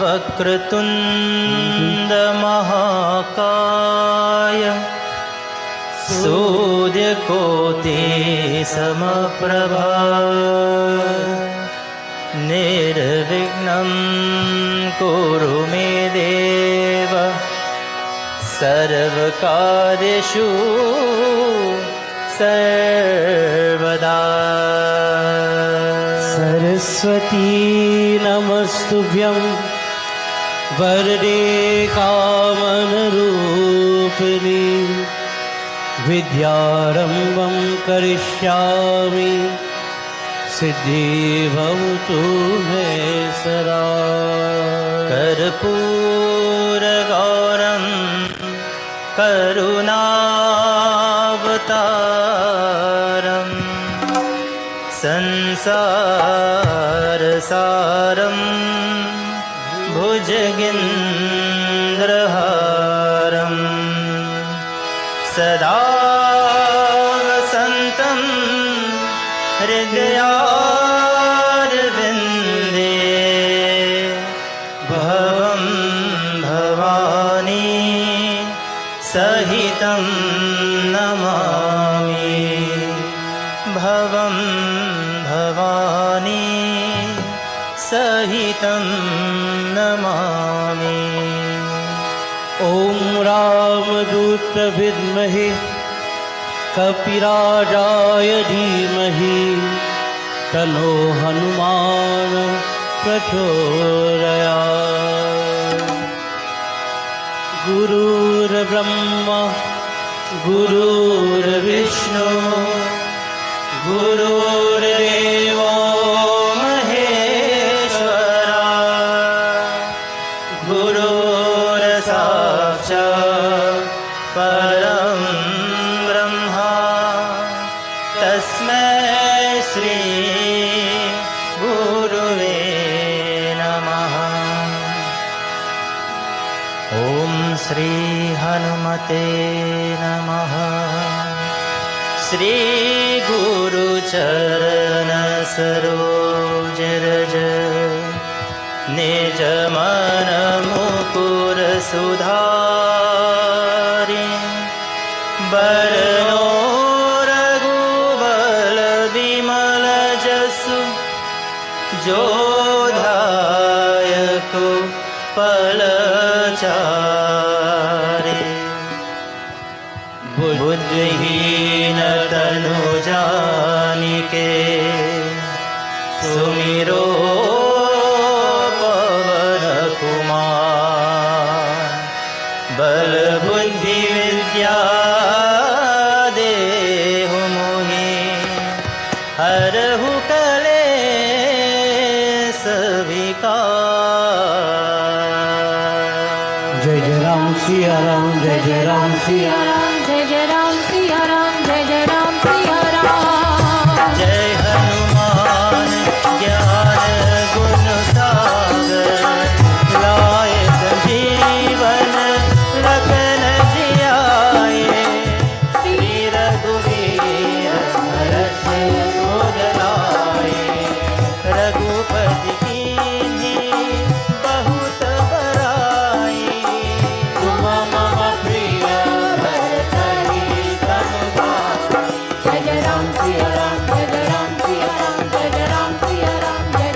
वक्रतुंड महाकाय सूर्यकोटि समप्रभा निर्विघ्नं कुरु मे देव सर्वकार्येषु सर्वदा। सरस्वती नमस्तुभ्यं वरदे कामरूपिणी विद्यारम्भं करिष्यामि सिद्धिर्भवतु मे सदा। कर्पूरगौरं करुणावतारं संसारसारं भुजगेन्द्रहारं सदा वसन्तं हृदयारविन्दे भवं भवानी सहितं नमामि भवं भवानी सहितं नमामि। ॐ रामदूत विद्महे कपिराजाय धीमहि तन्नो हनुमान प्रचोदयात्। गुरुर्ब्रह्मा गुरुर्विष्णु गुरुर्देवो महेश्वरा गुरुर्साक्षात् परं ब्रह्मा तस्मै श्री गुरुवे नमः। ॐ श्री हनुमते नमः। श्री गुरुचरण सरोज रज निज मन मुकुर सुधारि बरनो रघुबल विमल जसु जो धायको पलचारि। बुद्धिहीन तनु जानिके सुमिरो पवन कुमार बल बुद्धि विद्या देहु मोहि हरहु कलेश विकार। जय जय राम सिया राम जय जय राम सिया राम जय जय राम सिया राम जय जय राम सिया राम। जय हनुमान ज्ञान गुण सागर लाए संजीवन लखन जियाए श्री रघुवीर हर्ष उर लाए रघुपति कीन्ही बहुत बड़ाई तुम मम प्रिय भरतहि तम भाई। जय जय राम सिया राम जय जय राम सिया राम जय जय राम सिया राम जय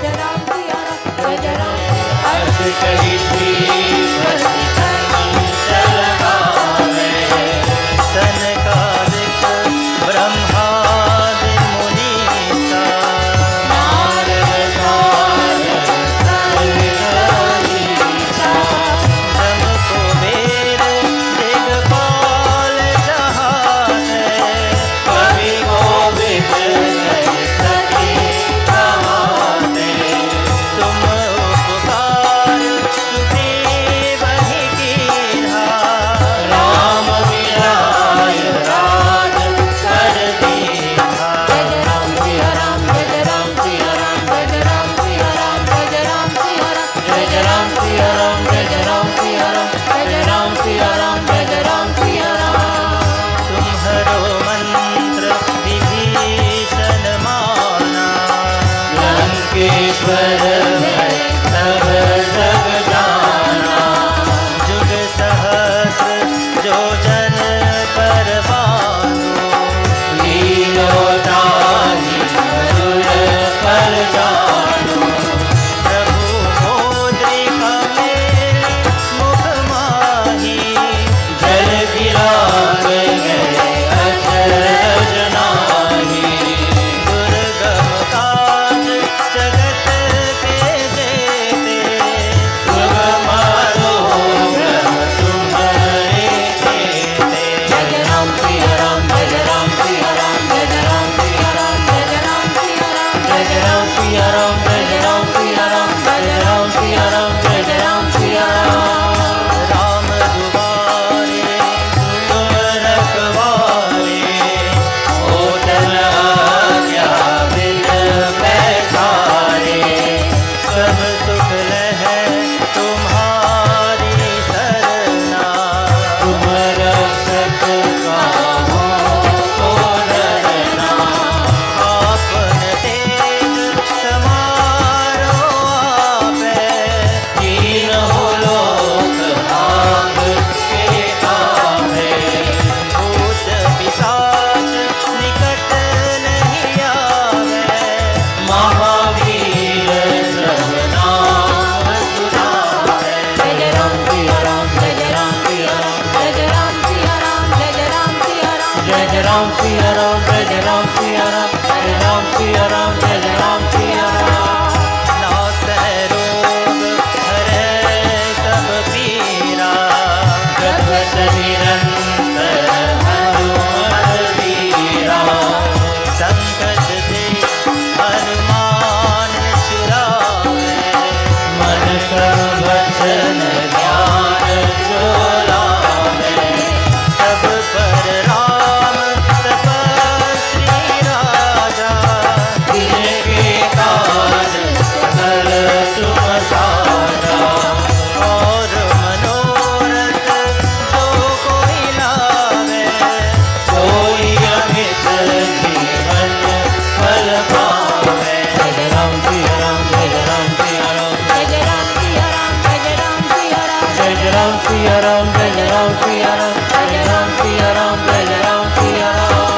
सिया राम, जय जय राम सिया राम, जय जय राम सिया राम, जय जय राम सिया राम।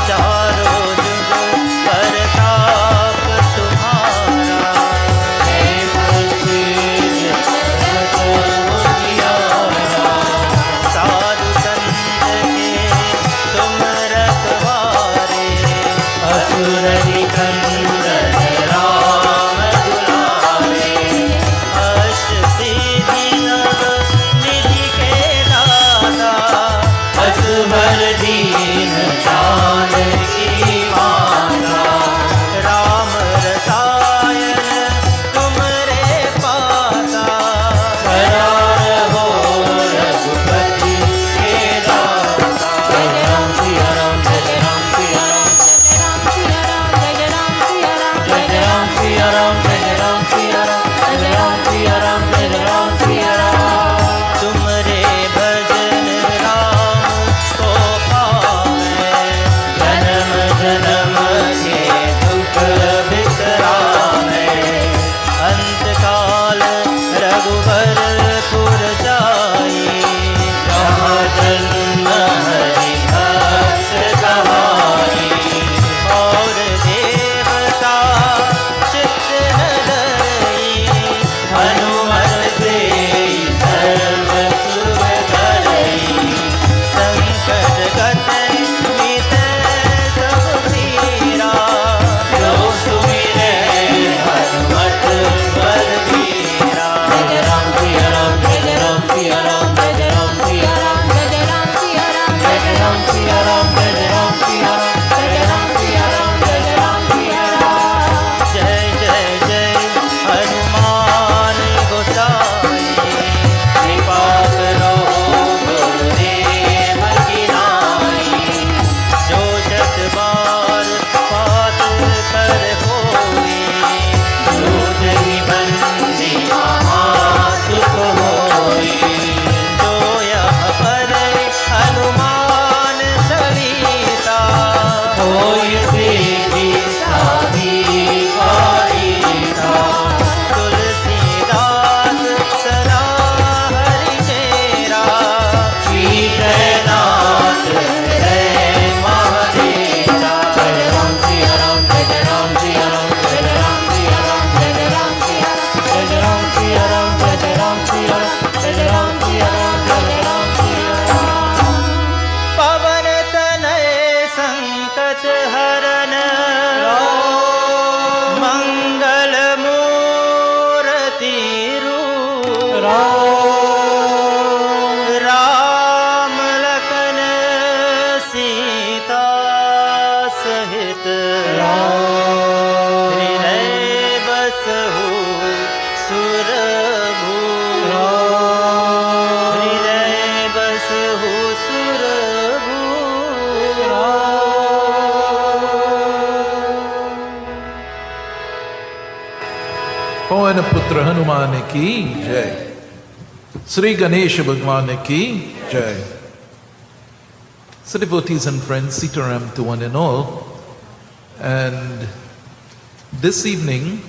चारों जुग परताप तुम्हारा, हे प्रसिद्ध जगत उजियारा। साधु संत के तुम रखवारे, असुर निकंदन राम दुलारे। अष्ट सिद्धि नव निधि के दाता, असुर दीन जानकी माता। राम रसायन तुमरे पासा, सदा रहो रघुपति के दाता। जय राम सिया राम, जय राम सिया राम, जय राम सिया राम, जय राम सिया राम, जय राम सिया राम, जय राम सिया राम, जय राम सिया राम। तुमरे भजन राम को पावे, जन्म जन्म के दुख बिसरावे। अंत काल रघुवरपुर जाई, जहाँ जन्म हरि भक्त कहाई। और देवता चित्त न डरई, हनुमत से सर्व सुख करई। संकट कटन मिट सब पीरा, जो सुमिरे हनुमत बलबीरा। जय राम सिया राम, जय राम सिया राम, जय राम सिया राम, जय राम सिया राम, जय राम सिया राम, जय राम सिया राम, जय राम सिया राम, जय राम सिया राम। जय जय जय हनुमान गोसाई, कृपा करो गुरुदेव की नाई। जो शत बार पात कर होई, दूध निबंधी महासुख होई। जो यह पर हनुमान चालीसा, होय सिद्धि साधी कारीसा। तुलसीदास सदा हरि चेरा, श्रीनाथ जय महादेवा। जय राम सिया राम, जय राम सिया राम, जय राम सिया राम, जय राम सिया राम, जय राम सिया राम, जय राम सिया राम, जय राम सिया राम, जय राम सिया राम। पवन तनय संकट हरन, मंगल मूर्ति रूप, राम लखन सीता सहित, हृदय बसहु सुरभूप, हृदय बसहु सुरभूप। पवन पुत्र हनुमान की जय। श्री गणेश भगवान की जय। So devotees and friends, Sitaram to one and all. And this evening,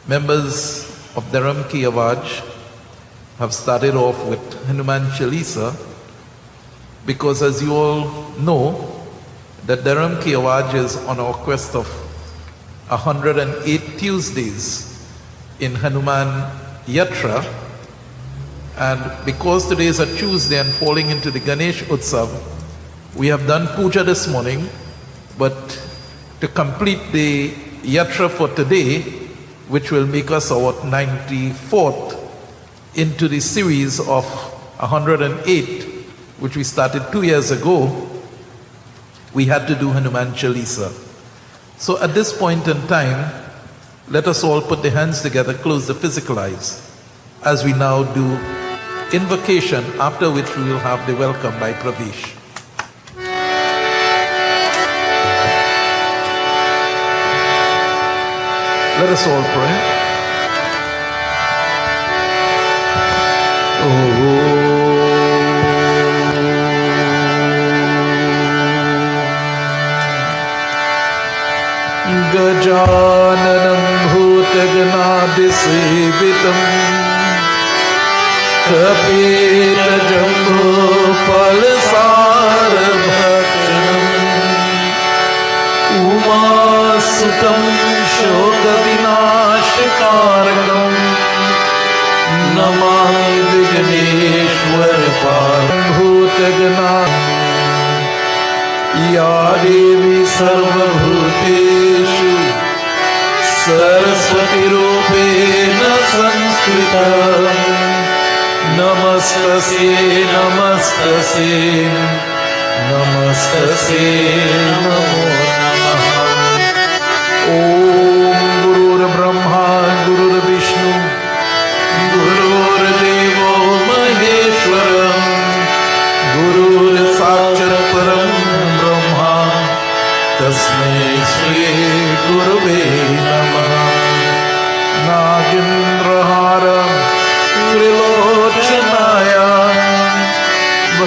members of Dharam Ki Awaaj have started off with Hanuman Chalisa, because as you all know, that Dharam Ki Awaaj is on our quest of 108 Tuesdays in Hanuman Yatra. And because today is a Tuesday and falling into the Ganesh Utsav, we have done puja this morning, but to complete the Yatra for today, which will make us our 94th into the series of 108, which we started 2 years ago, we had to do Hanuman Chalisa. So at this point in time, let us all put the hands together, close the physical eyes, as we now do invocation, after which we will have the welcome by Pravesh. Let us all pray. गजाननं भूतगणादिसेवितं कपेत जम्बो फलसार भक्षणम् उमासुतं शोकविनाशकारकम् नमामि विघ्नेश्वर भूतगणाम् या देवी सर्वभूतेषु सरस्वतीरूपेण संस्कृता नमस्तस्यै नमस्तस्यै नमस्तस्यै नमो नमः। ॐ गुरुर्ब्रह्मा गुरुर्विष्णु गुरुर्देवो महेश्वरः गुरुर्साक्षात् परं ब्रह्मा तस्मै श्री गुरुवे नमः। नागेन्द्रहारं त्रिलोचनाय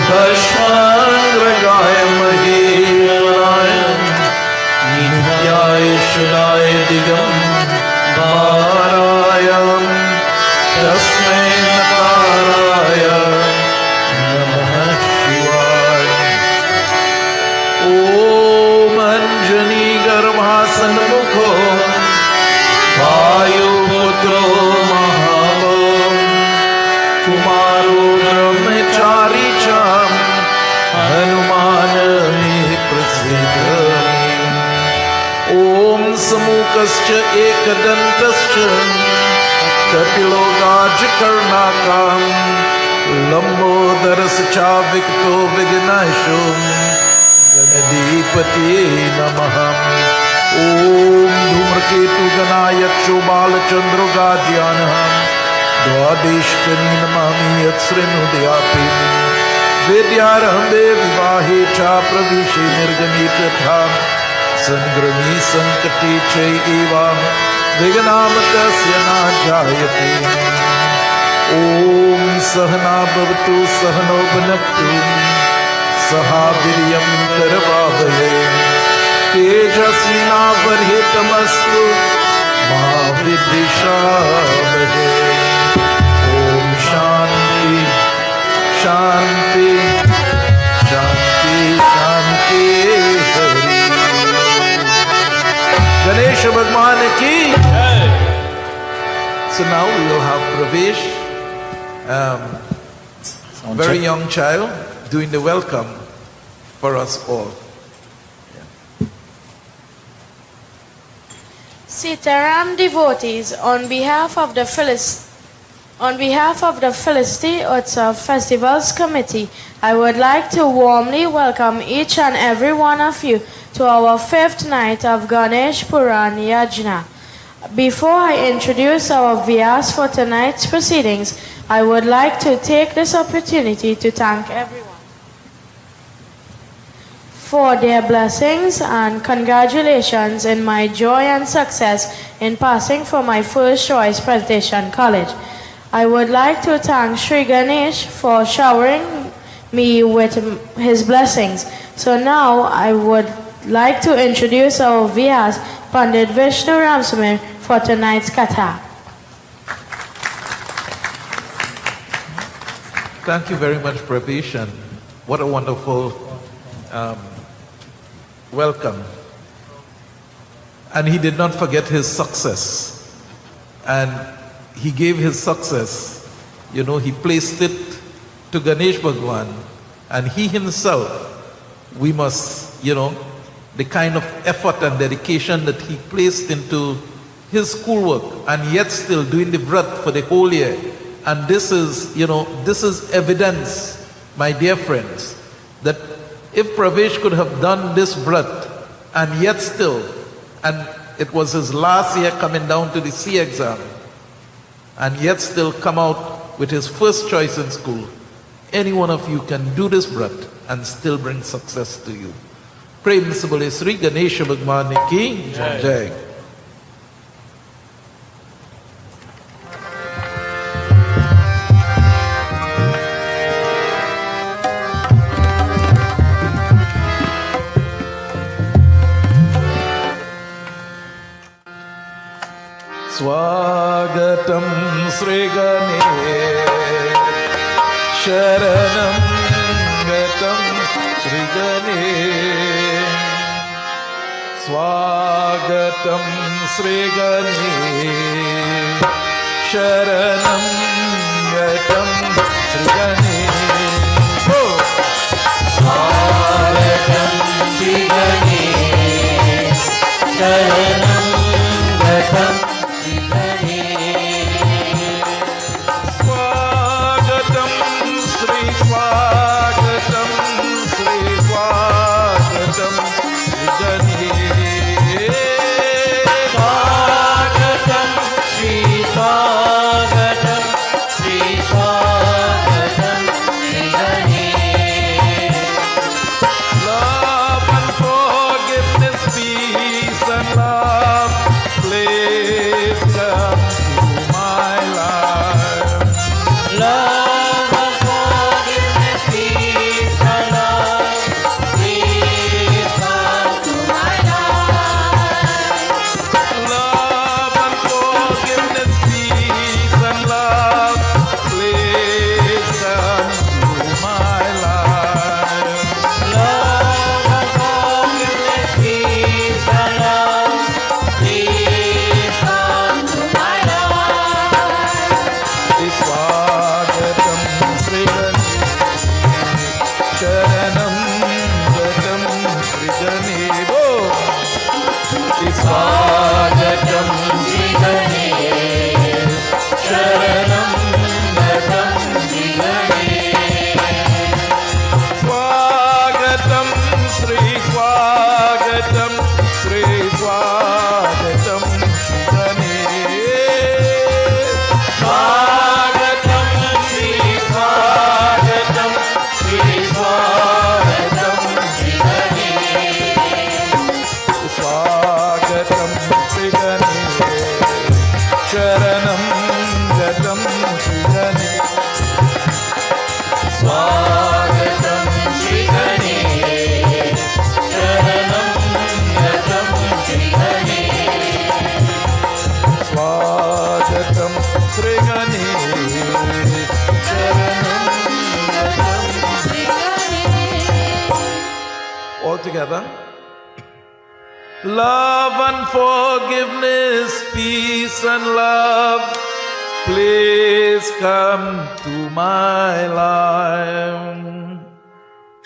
भस्माङ्गराय महेश्वराय नित्याय शुलाय दिगम्बराय तस्मै नकाराय नमः शिवाय। ॐ अंजनी गर्भासन्मुखो वायुपुत्रो महाबो कुमारो ब्रह्मचारी च हनुमान मे प्रसीद। ॐ समूकश्च एकदन्तश्च कपिलो गाजकर्णाकाम् लम्बोदरश्च चाविक्तो विघ्नेशो गणधिपतये नमः। ॐ धूम्रकेतुगणायक्षो बालचन्द्रो गाज्यानः द्वादेशकनी नमामि यत्सृणुदयापि वेद्यारम्भे विवाहे च प्रविशे निर्गमे तथा सङ्ग्रमे सङ्कटे चैव विघ्नामतस्य न जायते। ॐ सहना भवतु सहनौ भुनक्तु सह वीर्यं करवावहै तेजस्विनावधीतमस्तु मा विद्विषावहै। ॐ शान्ति शान्ति शान्ति शान्ति हरि। गणेश भगवान की। So now we will have Pravesh, very young child, doing the welcome for us all. Sitaram devotees, on behalf of the Felicity Utsav Festivals Committee, I would like to warmly welcome each and every one of you to our 5th night of Ganesh Puran Yajna. Before I introduce our Vyas for tonight's proceedings, I would like to take this opportunity to thank everyone for their blessings and congratulations in my joy and success in passing for my first choice presentation college. I would like to thank Sri Ganesh for showering me with his blessings. So now I would like to introduce our Vyas, Pundit Vishnu Ramsumair, for tonight's Katha. Thank you very much, Pravesh, and what a wonderful welcome. And he did not forget his success. And he gave his success, he placed it to Ganesh Bhagwan. And he himself, we must, the kind of effort and dedication that he placed into his schoolwork and yet still doing the vrat for the whole year. And this is, this is evidence, my dear friends, that if Pravesh could have done this vrat and yet still, and it was his last year coming down to the C exam, and yet still come out with his first choice in school, any one of you can do this vrat and still bring success to you. Prem Sibole Sri Ganesha Bhagwan ki Jai. Swagatam Sri Ganesh Sharanam Gatam Sri Ganesh. Swagatam Sri Ganesh. Sharanam Gatam Sri Ganesh. Oh. Swagatam Sri Ganesh. Sharanam Gatam Sri Ganesh. Swagatam Sri Swagatam Sri Swagatam Sri Ganesh. Swagatam Sri Swagatam Sri Swagatam Sri Ganesh. Love and forgiveness, peace and love, please come to my life. Love and forgiveness, peace and love, please come to my life. Love and forgiveness, peace and love, please come to my life. Love and forgiveness, peace and love, please come to my life. Swagatam Sri Ganesh. Sharanam Gatam Sri Ganesh. Swagatam Sri Ganesh. Sharanam Gatam Sri Ganesh. Swagatam Sri Swagatam Sri Swagatam Sri Ganesh. Swagatam Sri Swagatam Sri Swagatam Sri Ganesh. Swagatam Sri Ganesh. Sharanam Gatam Sri Ganesh. Swagatam Sri Ganesh. Sharanam Gatam Sri Ganesh. Swagatam Sri Ganesh. Sharanam Gatam. All together. Love and forgiveness, peace and love, please come to my life.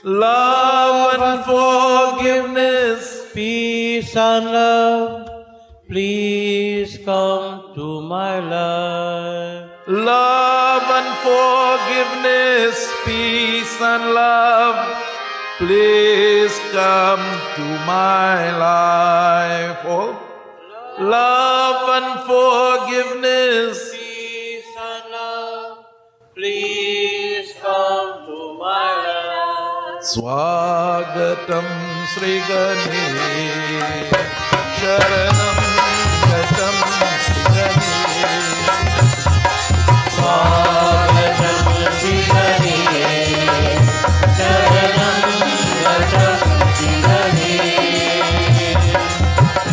Love and forgiveness, Peace and love, please come to my life. love and forgiveness, peace and love, please come to my life. Oh, love and forgiveness, Peace and love, please come to my life. Swagatam Sri Ganesh. Sharanam Gatam Sri Ganesh. Swagatam Sri Ganesh. Sharanam Gatam Sri Ganesh.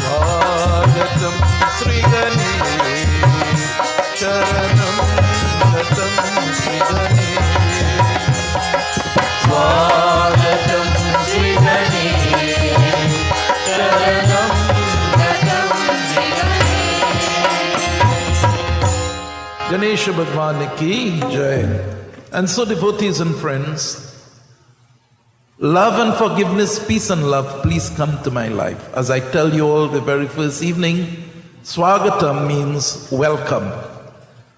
Swagatam Sri Ganesh. Sharanam Gatam Sri Ganesh. Swagatam Sri Ganesh. Sharanam Gatam Sri Ganesh. Ganesha Bhagwan ki jai. And so, devotees and friends, love and forgiveness, peace and love, please come to my life. As I tell you all the very first evening, Swagatam means welcome.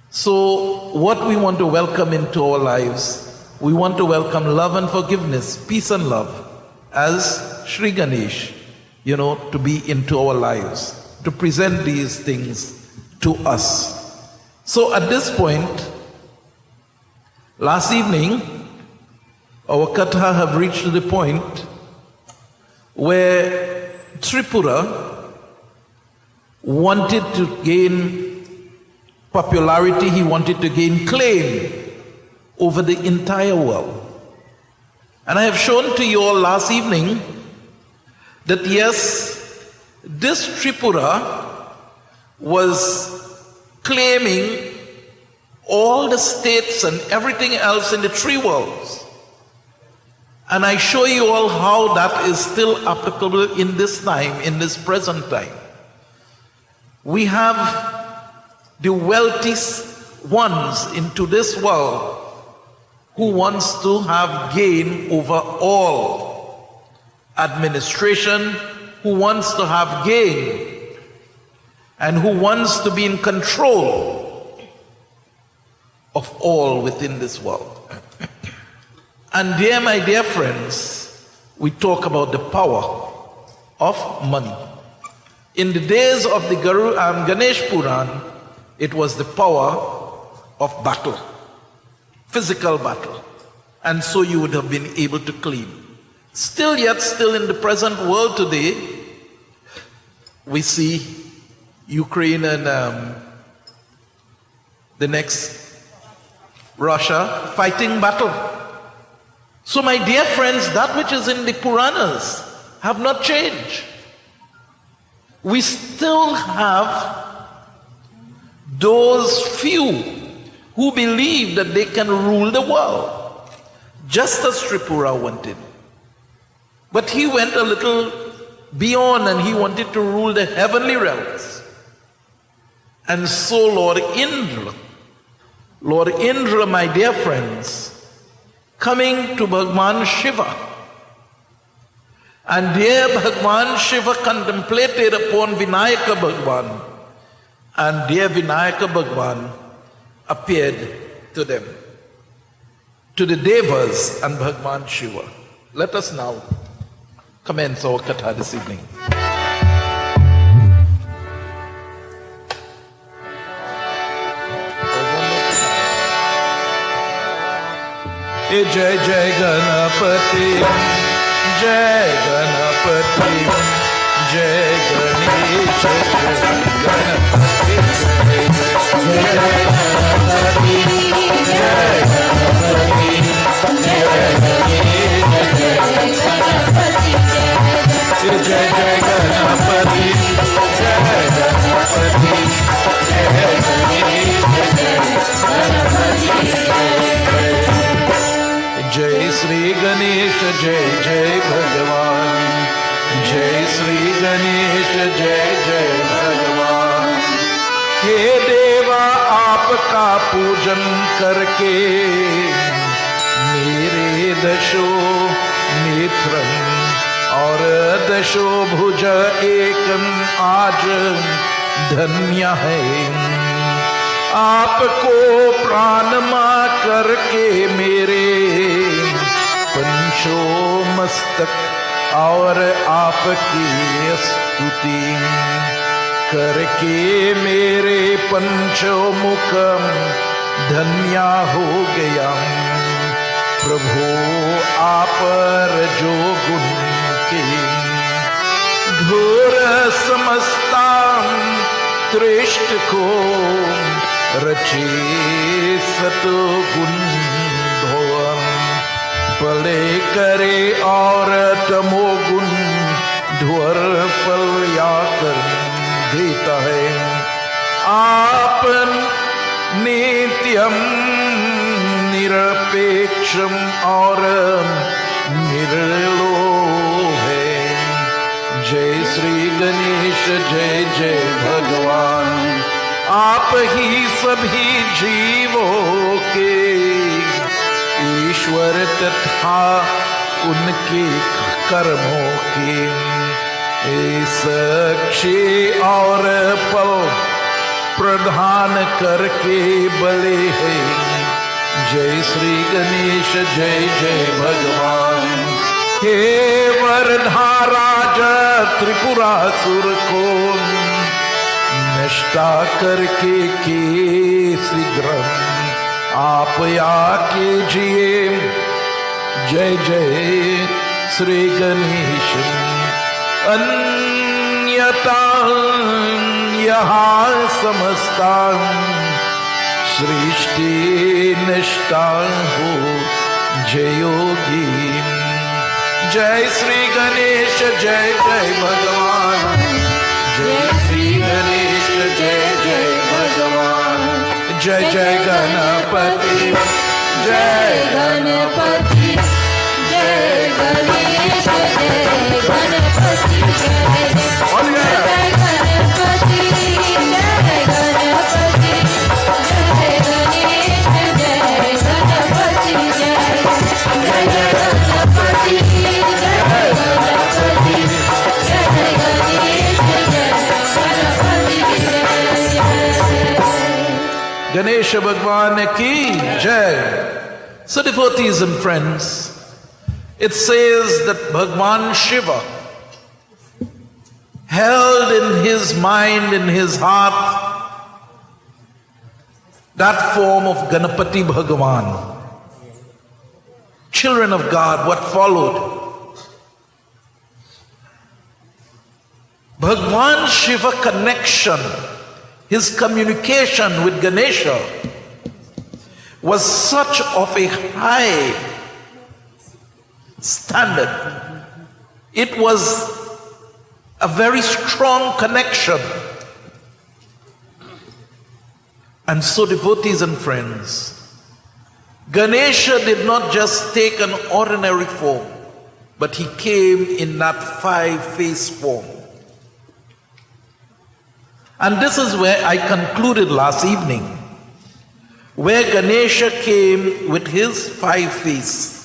So, what we want to welcome into our lives, we want to welcome love and forgiveness, peace and love, as Sri Ganesh, to be into our lives, to present these things to us. So at this point, last evening, our Katha have reached to the point where Tripura wanted to gain popularity, he wanted to gain claim over the entire world. And I have shown to you all last evening that yes, this Tripura was claiming all the states and everything else in the three worlds. And I show you all how that is still applicable in this time, in this present time. We have the wealthiest ones into this world who wants to have gain over all. Administration, who wants to have gain and who wants to be in control of all within this world. And there, my dear friends, we talk about the power of money. In the days of the Ganesh Puran, it was the power of battle, physical battle. And so you would have been able to claim. Still in the present world today, we see Ukraine and the next Russia fighting battle. So my dear friends, that which is in the Puranas have not changed. We still have those few who believe that they can rule the world, just as Tripura wanted. But he went a little beyond and he wanted to rule the heavenly realms. And so Lord Indra, my dear friends, coming to Bhagwan Shiva. And there Bhagwan Shiva contemplated upon Vinayaka Bhagwan. And there Vinayaka Bhagwan appeared to them, to the Devas and Bhagwan Shiva. Let us now commence our Katha this evening. Jai Jai Ganapati, Jai Ganapati, Jai Ganesha, Jai Ganapati, Jai Ganapati, Jai Ganesha, Jai Ganapati, Jai Ganapati, Jai Sri Ganesha, Jai Jai Bhagavan. Jai Sri Ganesha, Jai Jai Bhagavan. हे देवा आपका पूजन करके मेरे दशो नेत्रम और दशो भुज एकम आज धन्य है। आपको प्राणमा करके मेरे पंचो मस्तक और आपकी स्तुति करके मेरे पंचो मुखम धन्य हो गया। प्रभु आप जो गुण के घोर समस्ता त्रिष्ट को रचे सतगुण भवन पले करे और तमोगुण ध्वर पल या कर देता है। आप नित्यम निरपेक्षम और निर्लोभ है। जय श्री गणेश, जय जय भगवान। आप ही सभी जीवों के ईश्वर तथा उनके कर्मों के साक्षी और पल प्रदान करके बले हैं। जय श्री गणेश, जय जय भगवान। हे वरधाराज त्रिपुरासुर को नष्टा करके के शीघ्र आप या कीजिए। जय जय श्री गणेश। अन्यता यहाँ समस्ता सृष्टि नष्टा हो जयोगी। जय श्री गणेश, जय जय भगवान। जय श्री गणेश, जय जय भगवान। Jai Jai Ganapati, जय गणपति जय गणेश जय गणपति जय All together. जय गणपति जय गणपति जय गणेश जय गणपति जय जय गणपति जय गणपति जय गणेश जय गणपति जय Ganesha Bhagwan ki Jai. So devotees and friends, it says that Bhagwan Shiva held in his mind, in his heart, that form of Ganapati Bhagavan. Children of God, what followed? Bhagwan Shiva connection, his communication with Ganesha was such of a high standard. It was a very strong connection. And so, devotees and friends, Ganesha did not just take an ordinary form, but he came in that five-face form. And this is where I concluded last evening, where Ganesha came with his five face.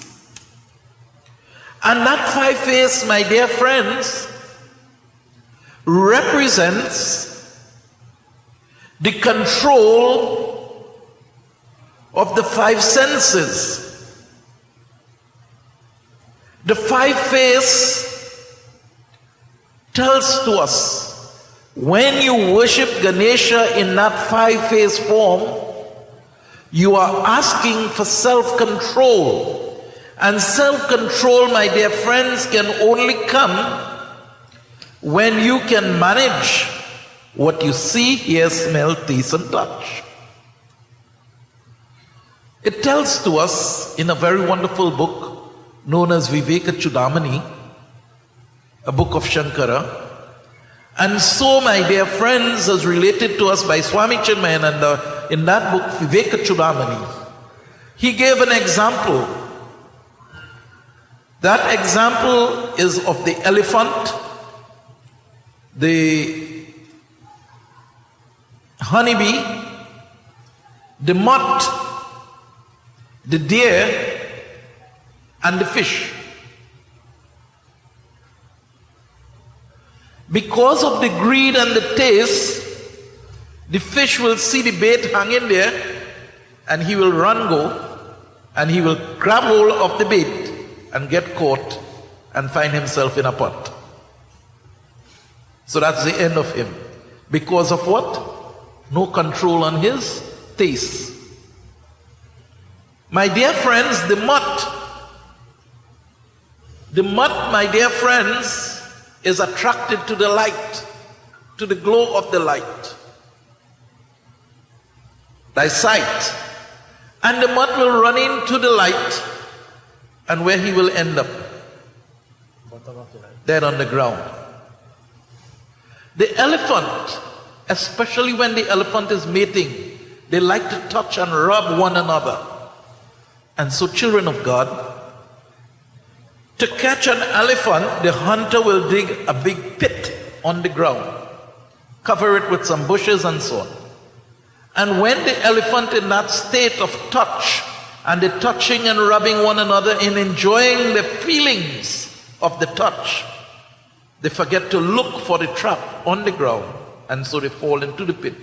And that five face, my dear friends, represents the control of the five senses. The five face tells to us, when you worship Ganesha in that five-face form, you are asking for self-control. And self-control, my dear friends, can only come when you can manage what you see, hear, smell, taste, and touch. It tells to us in a very wonderful book known as Viveka Chudamani, a book of Shankara. And so, my dear friends, as related to us by Swami Chinmayananda in that book, Viveka Chudamani, he gave an example. That example is of the elephant, the honeybee, the moth, the deer, and the fish. Because of the greed and the taste, the fish will see the bait hanging there and he will run go and he will grab hold of the bait and get caught and find himself in a pot. So that's the end of him. Because of what? No control on his taste. My dear friends, the moth, my dear friends, is attracted to the light, to the glow of the light. Thy sight. And the moth will run into the light, and where he will end up? Dead on the ground. The elephant, especially when the elephant is mating, they like to touch and rub one another. And so, children of God, to catch an elephant, the hunter will dig a big pit on the ground, cover it with some bushes and so on. And when the elephant in that state of touch, and the touching and rubbing one another in enjoying the feelings of the touch, they forget to look for the trap on the ground, and so they fall into the pit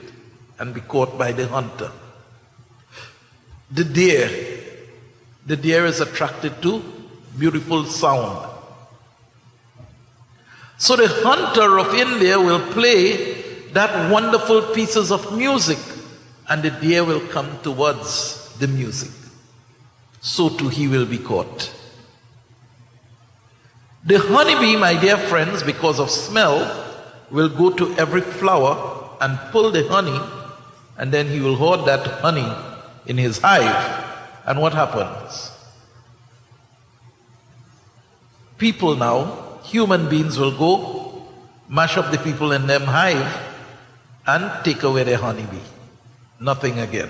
and be caught by the hunter. The deer is attracted to beautiful sound. So the hunter of India will play that wonderful pieces of music, and the deer will come towards the music. So too he will be caught. The honeybee, my dear friends, because of smell, will go to every flower and pull the honey, and then he will hoard that honey in his hive. And what happens? People now, human beings, will go, mash up the people in them hive, and take away their honeybee. Nothing again.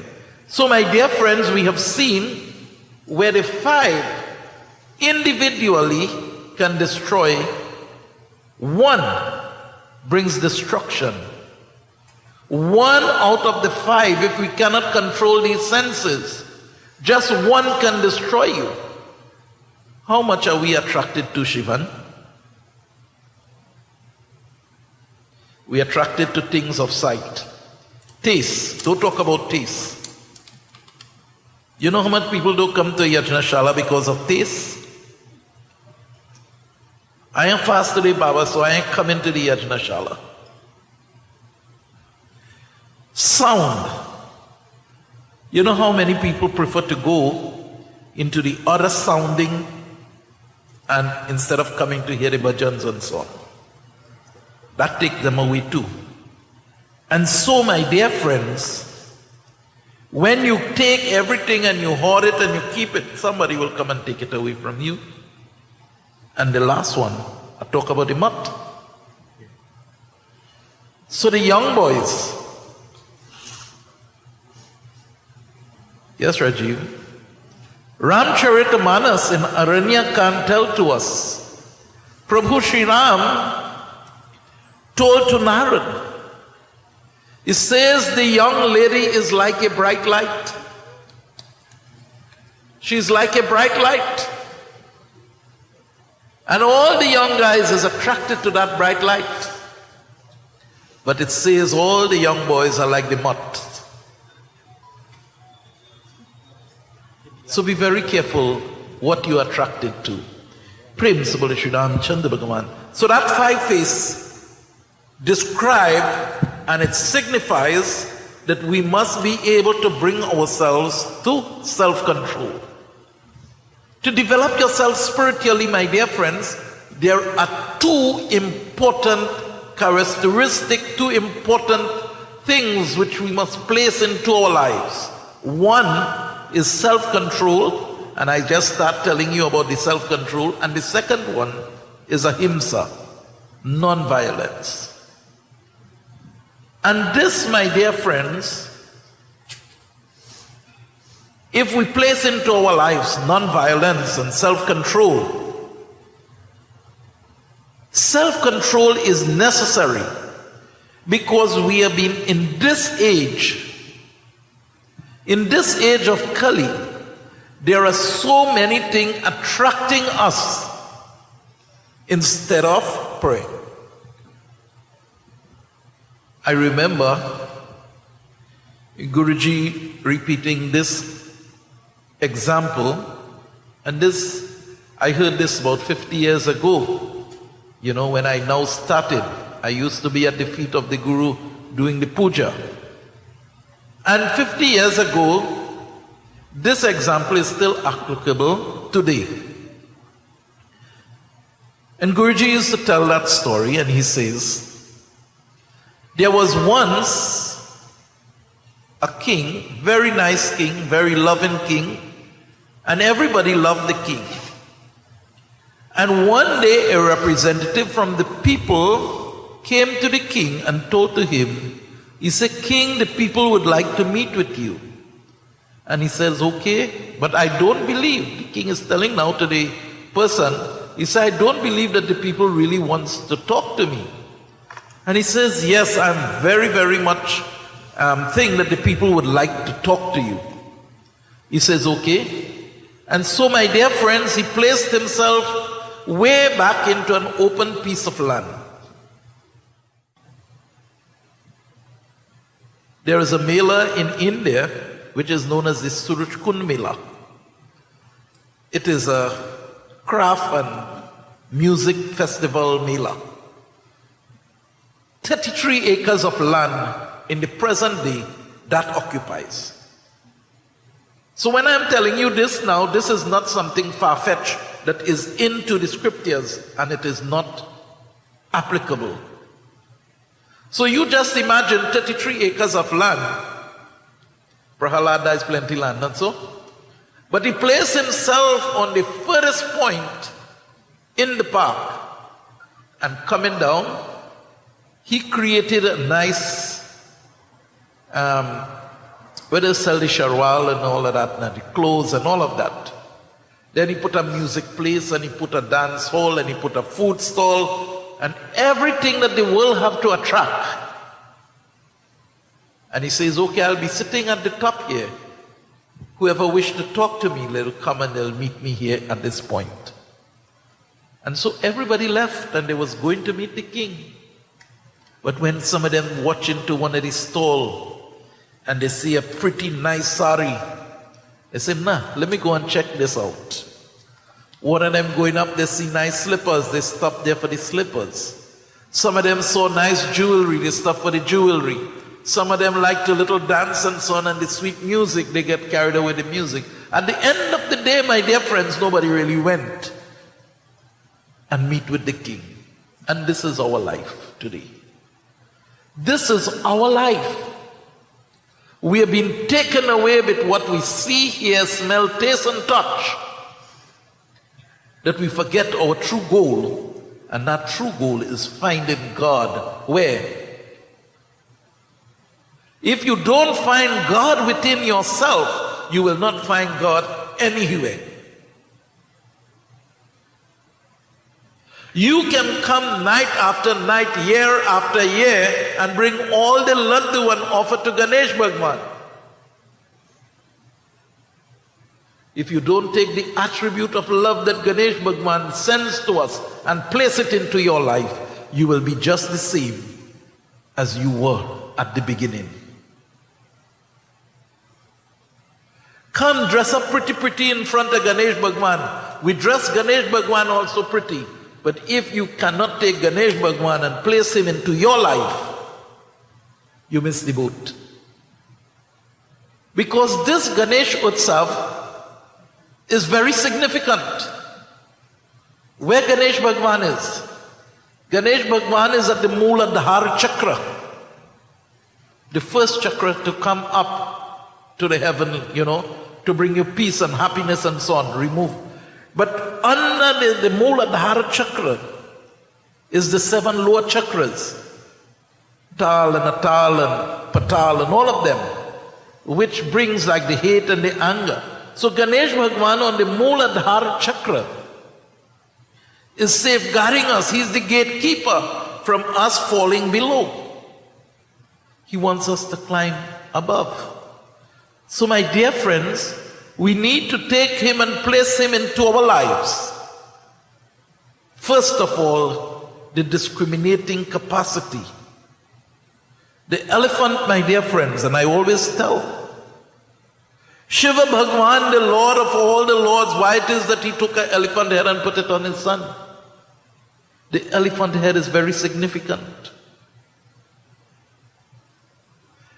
So my dear friends, we have seen where the five individually can destroy, one brings destruction. One out of the five, if we cannot control these senses, just one can destroy you. How much are we attracted to, Shivan? We are attracted to things of sight. Taste. Don't talk about taste. You know how much people don't come to Yajnashala because of taste? I am fast today, Baba, so I ain't coming to the Yajnashala. Sound. You know how many people prefer to go into the other sounding and instead of coming to hear the bhajans and so on. That takes them away too. And so, my dear friends, when you take everything and you hoard it and you keep it, somebody will come and take it away from you. And the last one, I talk about the mutt. So the young boys, yes, Rajiv, Ramcharitamanas in Aranya can tell to us, Prabhu Sri Ram told to Narad, he says the young lady is like a bright light. She's like a bright light. And all the young guys is attracted to that bright light. But it says all the young boys are like the mutt. So be very careful what you are attracted to. Prem Sabale Shri Ram Chandra Bhagavan. So that five face describe and it signifies that we must be able to bring ourselves to self-control. To develop yourself spiritually, my dear friends, there are two important characteristics, two important things which we must place into our lives. One is self-control, and I just start telling you about the self-control, and the second one is ahimsa, non-violence. And this, my dear friends, if we place into our lives non-violence and self-control, self-control is necessary because we have been in this age of Kali, there are so many things attracting us instead of praying. I remember Guruji repeating this example, and I heard this about 50 years ago. You know, when I now started, I used to be at the feet of the Guru doing the puja. And 50 years ago, this example is still applicable today. And Guruji used to tell that story, and he says, there was once a king, very nice king, very loving king, and everybody loved the king. And one day a representative from the people came to the king and told to him, he said, King, the people would like to meet with you. And he says, okay, but I don't believe, the king is telling now to the person, he said, I don't believe that the people really wants to talk to me. And he says, yes, I'm very, very much think that the people would like to talk to you. He says, okay. And so, my dear friends, he placed himself way back into an open piece of land. There is a mela in India which is known as the Suraj Kund Mela. It is a craft and music festival mela. 33 acres of land in the present day that occupies. So when I'm telling you this now, this is not something far-fetched that is into the scriptures and it is not applicable. So you just imagine 33 acres of land. Prahalada is plenty land, not so? But he placed himself on the furthest point in the park, and coming down, he created a nice where they sell the sharwal and all of that, and the clothes and all of that. Then he put a music place, and he put a dance hall, and he put a food stall, and everything that the world have to attract. And he says, okay, I'll be sitting at the top here. Whoever wish to talk to me, they'll come and they'll meet me here at this point. And so everybody left, and they was going to meet the king. But when some of them watch into one of the stall, and they see a pretty nice sari, they say, nah, let me go and check this out. One of them going up, they see nice slippers, they stop there for the slippers. Some of them saw nice jewelry, they stop for the jewelry. Some of them liked a little dance and so on, and the sweet music, they get carried away with the music. At the end of the day, my dear friends, nobody really went and meet with the king. And this is our life today. This is our life. We have been taken away with what we see, hear, smell, taste, and touch, that we forget our true goal. And that true goal is finding God. Where? If you don't find God within yourself, you will not find God anywhere. You can come night after night, year after year, and bring all the laddu and offer to Ganesh Bhagwan. If you don't take the attribute of love that Ganesh Bhagwan sends to us and place it into your life, you will be just the same as you were at the beginning. Come dress up pretty in front of Ganesh Bhagwan. We dress Ganesh Bhagwan also pretty. But if you cannot take Ganesh Bhagwan and place him into your life, you miss the boat. Because this Ganesh Utsav is very significant. Where Ganesh Bhagwan is? Ganesh Bhagwan is at the Mooladhara Chakra, the first chakra to come up to the heaven, to bring you peace and happiness and so on, remove. But under the Mooladhara Chakra is the 7 lower chakras, Tal and Atal and Patal and all of them, which brings like the hate and the anger. So Ganesh Bhagwan on the Mooladhara Chakra is safeguarding us. He's the gatekeeper from us falling below. He wants us to climb above. So my dear friends, we need to take him and place him into our lives. First of all, the discriminating capacity. The elephant, my dear friends, and I always tell, Shiva Bhagwan, the Lord of all the lords, why it is that he took an elephant head and put it on his son? The elephant head is very significant.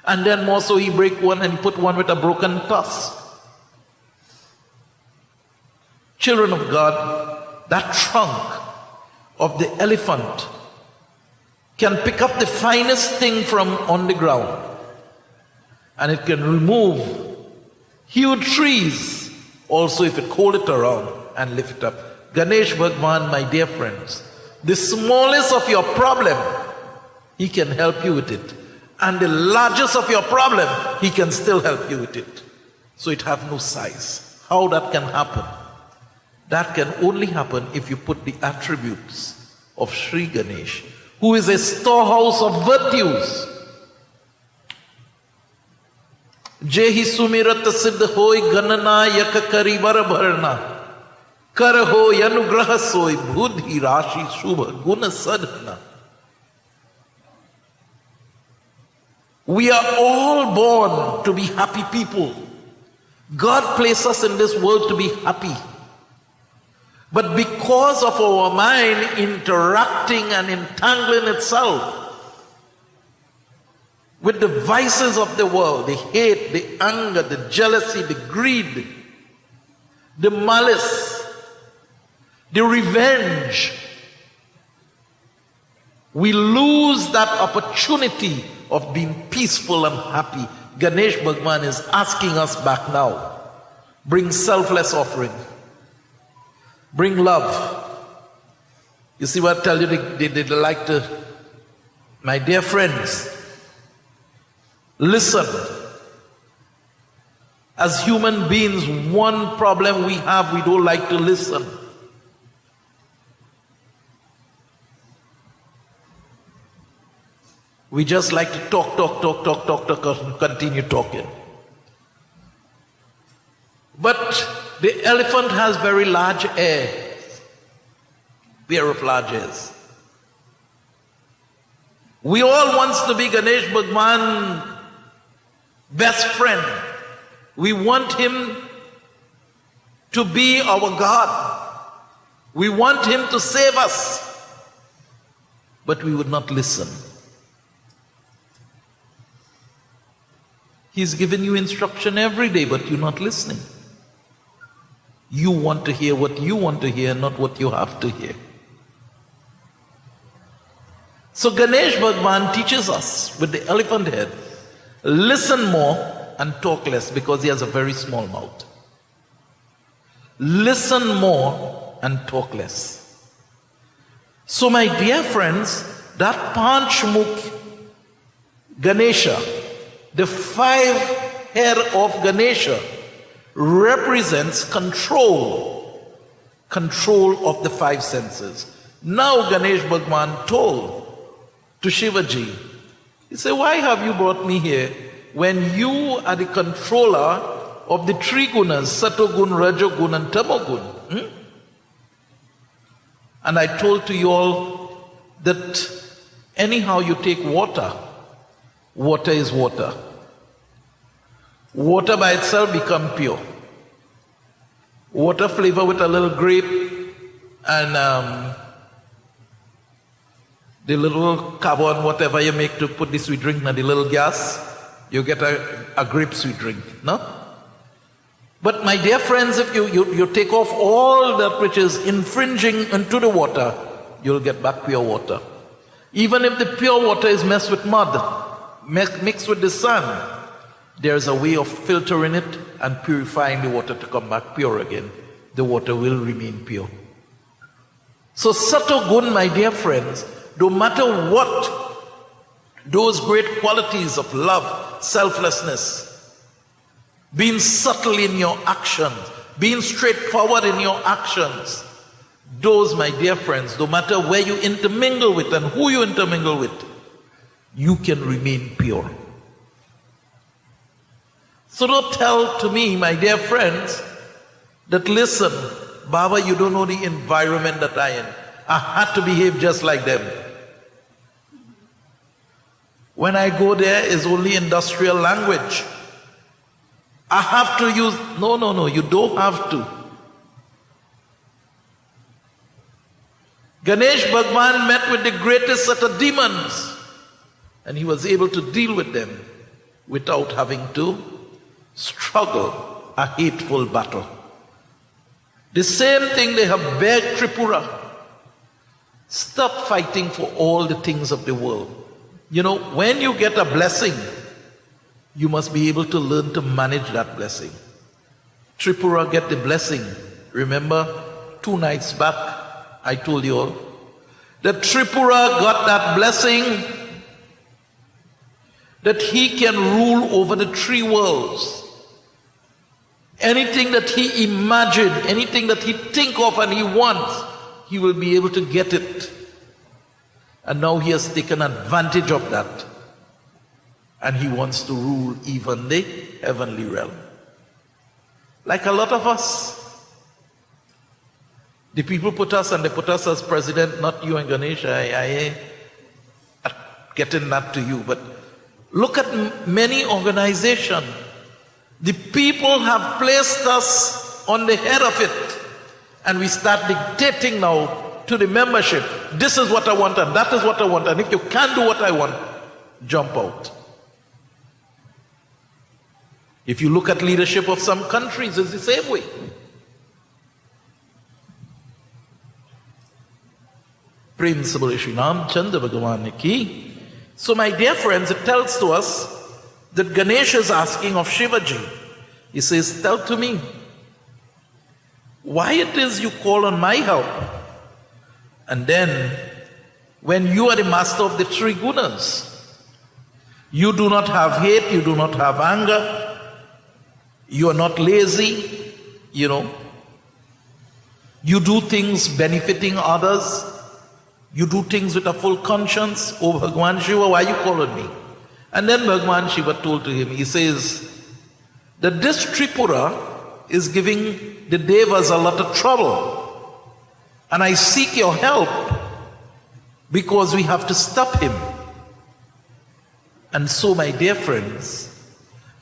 And then more so he break one and put one with a broken tusk. Children of God, that trunk of the elephant can pick up the finest thing from on the ground, and it can remove huge trees also if it hold it around and lift it up. Ganesh Bhagwan, my dear friends, the smallest of your problem, he can help you with it. And the largest of your problem, he can still help you with it. So it have no size. How that can happen? That can only happen if you put the attributes of Sri Ganesh, who is a storehouse of virtues. Jehi sumirat siddh hoy ganana yak karibar bharna kar ho yanugraha soy budhi rashi shubha guna sadhana. We are all born to be happy people. God placed us in this world to be happy. But because of our mind interacting and entangling itself with the vices of the world, the hate, the anger, the jealousy, the greed, the malice, the revenge, we lose that opportunity of being peaceful and happy. Ganesh Bhagwan is asking us back now. Bring selfless offering. Bring love. You see what I tell you, they like to, my dear friends, listen. As human beings, one problem we have, we don't like to listen. We just like to talk, and continue talking. But the elephant has very large ears, pair of large ears. We all want to be Ganesh Bhagwan's best friend. We want him to be our God. We want him to save us. But we would not listen. He's given you instruction every day, but you're not listening. You want to hear what you want to hear, not what you have to hear. So Ganesh Bhagwan teaches us with the elephant head, listen more and talk less, because he has a very small mouth. Listen more and talk less. So my dear friends, that Panchmukh Ganesha, the 5 head of Ganesha, represents control of the 5 senses. Now Ganesh Bhagwan told to Shivaji, he said, why have you brought me here when you are the controller of the 3 gunas, Satogun, Rajogun and Tamogun? And I told to you all that anyhow you take water, water is water. Water by itself becomes pure. Water flavor with a little grape and the little carbon, whatever you make to put the sweet drink in the little gas, you get a grape sweet drink, no? But my dear friends, if you take off all that which is infringing into the water, you'll get back pure water. Even if the pure water is mixed with mud, mixed with the sun, there's a way of filtering it and purifying the water to come back pure again. The water will remain pure. So Satogun, my dear friends, no matter what, those great qualities of love, selflessness, being subtle in your actions, being straightforward in your actions, those, my dear friends, no matter where you intermingle with and who you intermingle with, you can remain pure. So don't tell to me, my dear friends, that listen, Baba, you don't know the environment that I am. I had to behave just like them. When I go there, it's only industrial language. I have to use, no, you don't have to. Ganesh Bhagwan met with the greatest set of demons, and he was able to deal with them without having to struggle a hateful battle. The same thing they have begged Tripura. Stop fighting for all the things of the world. You know, when you get a blessing, you must be able to learn to manage that blessing. Tripura get the blessing. Remember, 2 nights back, I told you all that Tripura got that blessing that he can rule over the 3 worlds. Anything that he imagined, anything that he think of and he wants, he will be able to get it. And now he has taken advantage of that. And he wants to rule even the heavenly realm. Like a lot of us. The people put us and they put us as president, not you and Ganesha. I ain't getting that to you. But look at many organizations. The people have placed us on the head of it. And we start dictating now to the membership. This is what I want and that is what I want. And if you can't do what I want, jump out. If you look at leadership of some countries, it's the same way. Prem Sabole Shri Ram Chandra Bhagavan Ki. So my dear friends, it tells to us that Ganesha is asking of Shivaji. He says, tell to me, why it is you call on my help? And then, when you are the master of the 3 gunas, you do not have hate, you do not have anger, You are not lazy, you know. You do things benefiting others. You do things with a full conscience. Oh, Bhagwan Shiva, why you calling me? And then Bhagwan Shiva told to him, he says, that this Tripura is giving the Devas a lot of trouble. And I seek your help because we have to stop him. And so, my dear friends,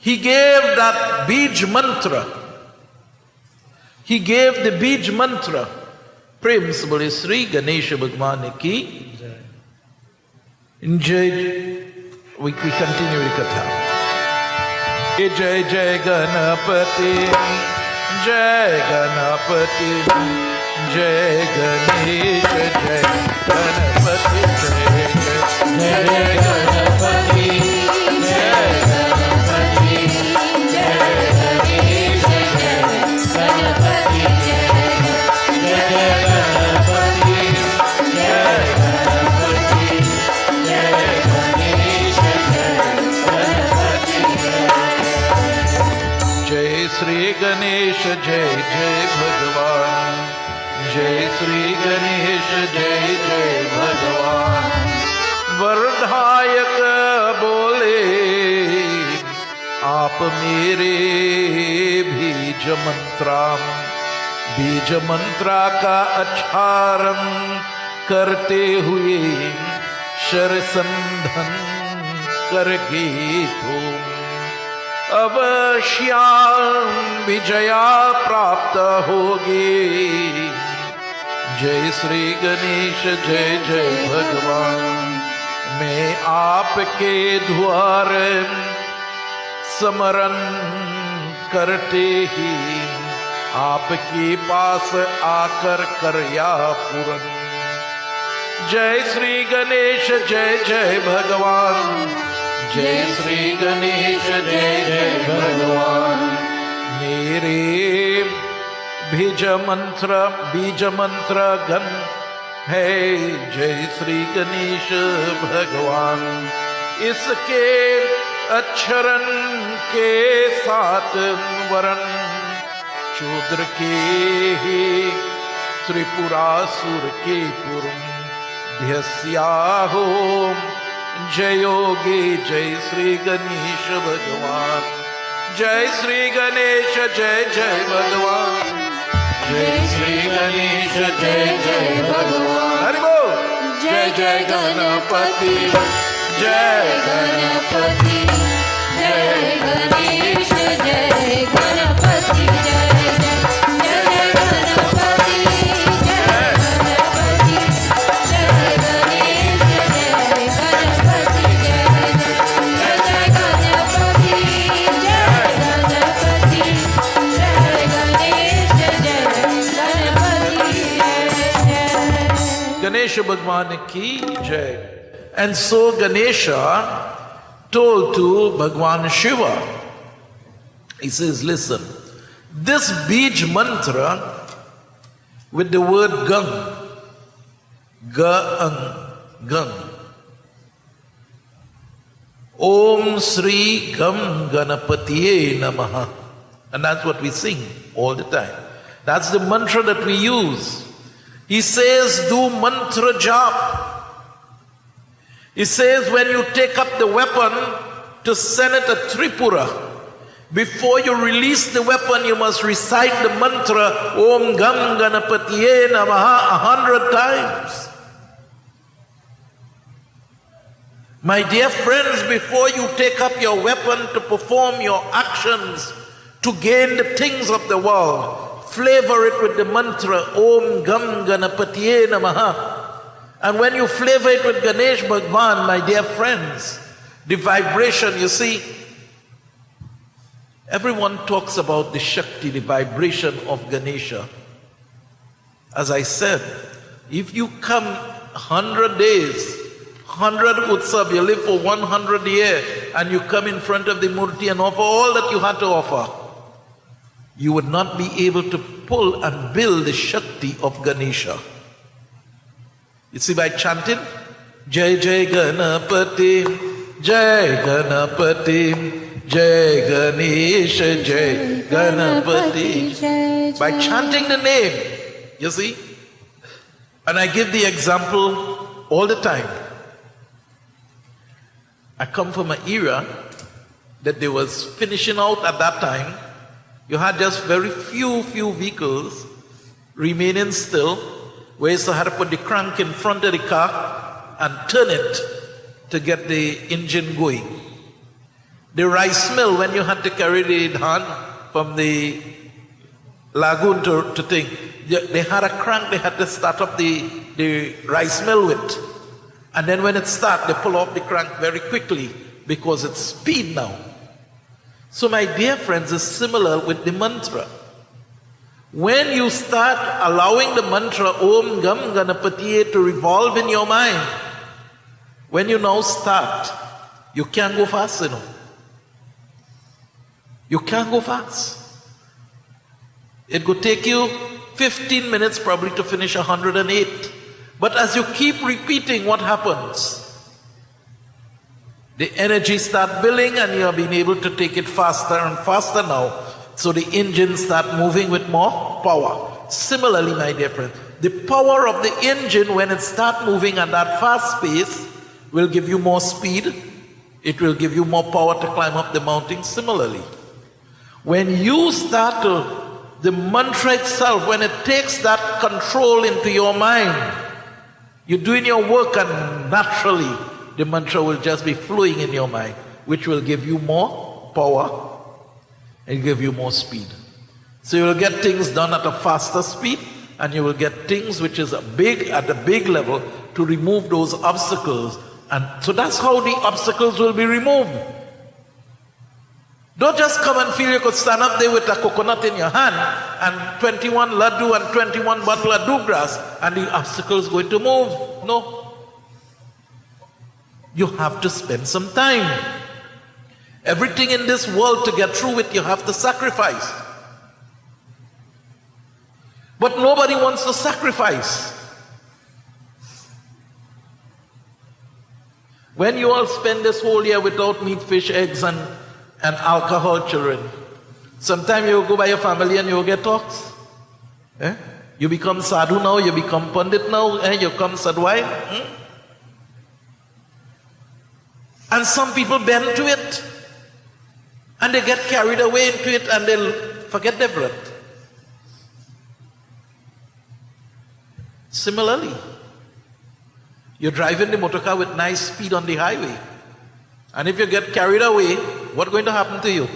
he gave that Bij mantra. He gave the Bij mantra. Prem Sabole Sri Ganesha Bhagwan ki Jai. We continue the Katha. Jai Jai Ganapati, Jai Ganapati, Jai Ganesha, Jai Ganapati, Jai Ganapati, Jai Ganapati, Jai Ganesha, Jai Ganapati, Jai Ganapati, Jai Ganapati, Jai Ganesha, Jai Sri Ganesha, Jai Jai Bhagavan. Jai Sri Ganesha, Jai Jai Bhagavan. Vardhayak bole, आप मेरे बीज मंत्राम, बीज मंत्रा का अच्छारण करते हुए शरसंधन करगे तुम अवश्याम विजया प्राप्त होगी। जय श्री गणेश, जय जय भगवान। मैं आपके द्वार समरण करते ही आपके पास आकर करया पूरन। जय श्री गणेश, जय जय भगवान। जय श्री गणेश, जय जय भगवान। मेरे बीज मंत्र गण है जय श्री गणेश भगवान। इसके अक्षरन के साथ वरण शूद्र के ही त्रिपुरासुर के पुरम ध्यस्याहो जयोगे। जय श्री गणेश भगवान। जय श्री गणेश, जय जय भगवान। जय श्री गणेश, जय जय भगवान। हरि बोल। जय जय गणपति, जय गणपति, जय गणेश, जय गणपति, जय जय गणपति, जय गणपति, जय गणेश, जय गणपति, जय जय गणपति, जय गणपति, जय गणेश, जय गणपति, जय गणेश भगवान की जय। And so Ganesha told to Bhagwan Shiva, he says, listen, this Bij mantra with the word Gang, Gang, Om Sri Gam Ganapatiye Namaha. And that's what we sing all the time. That's the mantra that we use. He says, do mantra jap. He says, when you take up the weapon to send it at Tripura, before you release the weapon, you must recite the mantra, Om Gam Ganapatiye Namaha, 100 times. My dear friends, before you take up your weapon to perform your actions, to gain the things of the world, flavor it with the mantra, Om Gam Ganapatiye Namaha. And when you flavor it with Ganesh Bhagwan, my dear friends, the vibration, you see, everyone talks about the Shakti, the vibration of Ganesha. As I said, if you come 100 days, 100 Utsav, you live for 100 years, and you come in front of the Murti and offer all that you had to offer, you would not be able to pull and build the Shakti of Ganesha. You see, by chanting, Jai Jai Ganapati, Jai Ganapati, Jai Ganesha, Jai Ganapati. By chanting the name, you see? And I give the example all the time. I come from an era that they was finishing out at that time. You had just very few vehicles remaining still, where you still had to put the crank in front of the car and turn it to get the engine going. The rice mill, when you had to carry the dhan from the lagoon to thing, they had a crank they had to start up the rice mill with. And then when it starts, they pull off the crank very quickly because it's speed now. So my dear friends, it's similar with the mantra. When you start allowing the mantra Om Gam Ganapatiye to revolve in your mind, when you now start, you can't go fast enough. You can't go fast. It could take you 15 minutes probably to finish 108. But as you keep repeating, what happens? The energy starts building and you are being able to take it faster and faster now. So the engine starts moving with more power. Similarly, my dear friend, the power of the engine when it starts moving at that fast pace will give you more speed. It will give you more power to climb up the mountain. Similarly, when you start the mantra itself, when it takes that control into your mind, you're doing your work and naturally the mantra will just be flowing in your mind, which will give you more power and give you more speed. So you will get things done at a faster speed and you will get things which is at a big level to remove those obstacles. And so that's how the obstacles will be removed. Don't just come and feel you could stand up there with a coconut in your hand and 21 laddu and 21 bottle laddu grass and the obstacle is going to move. No. You have to spend some time. Everything in this world to get through it, you have to sacrifice. But nobody wants to sacrifice. When you all spend this whole year without meat, fish, eggs and alcohol, children, sometimes you go by your family and you get talks. You become sadhu now, you become Pundit now, you become sadhwai. And some people bend to it. And they get carried away into it and they'll forget their breath. Similarly, you're driving the motor car with nice speed on the highway. And if you get carried away, what's going to happen to you?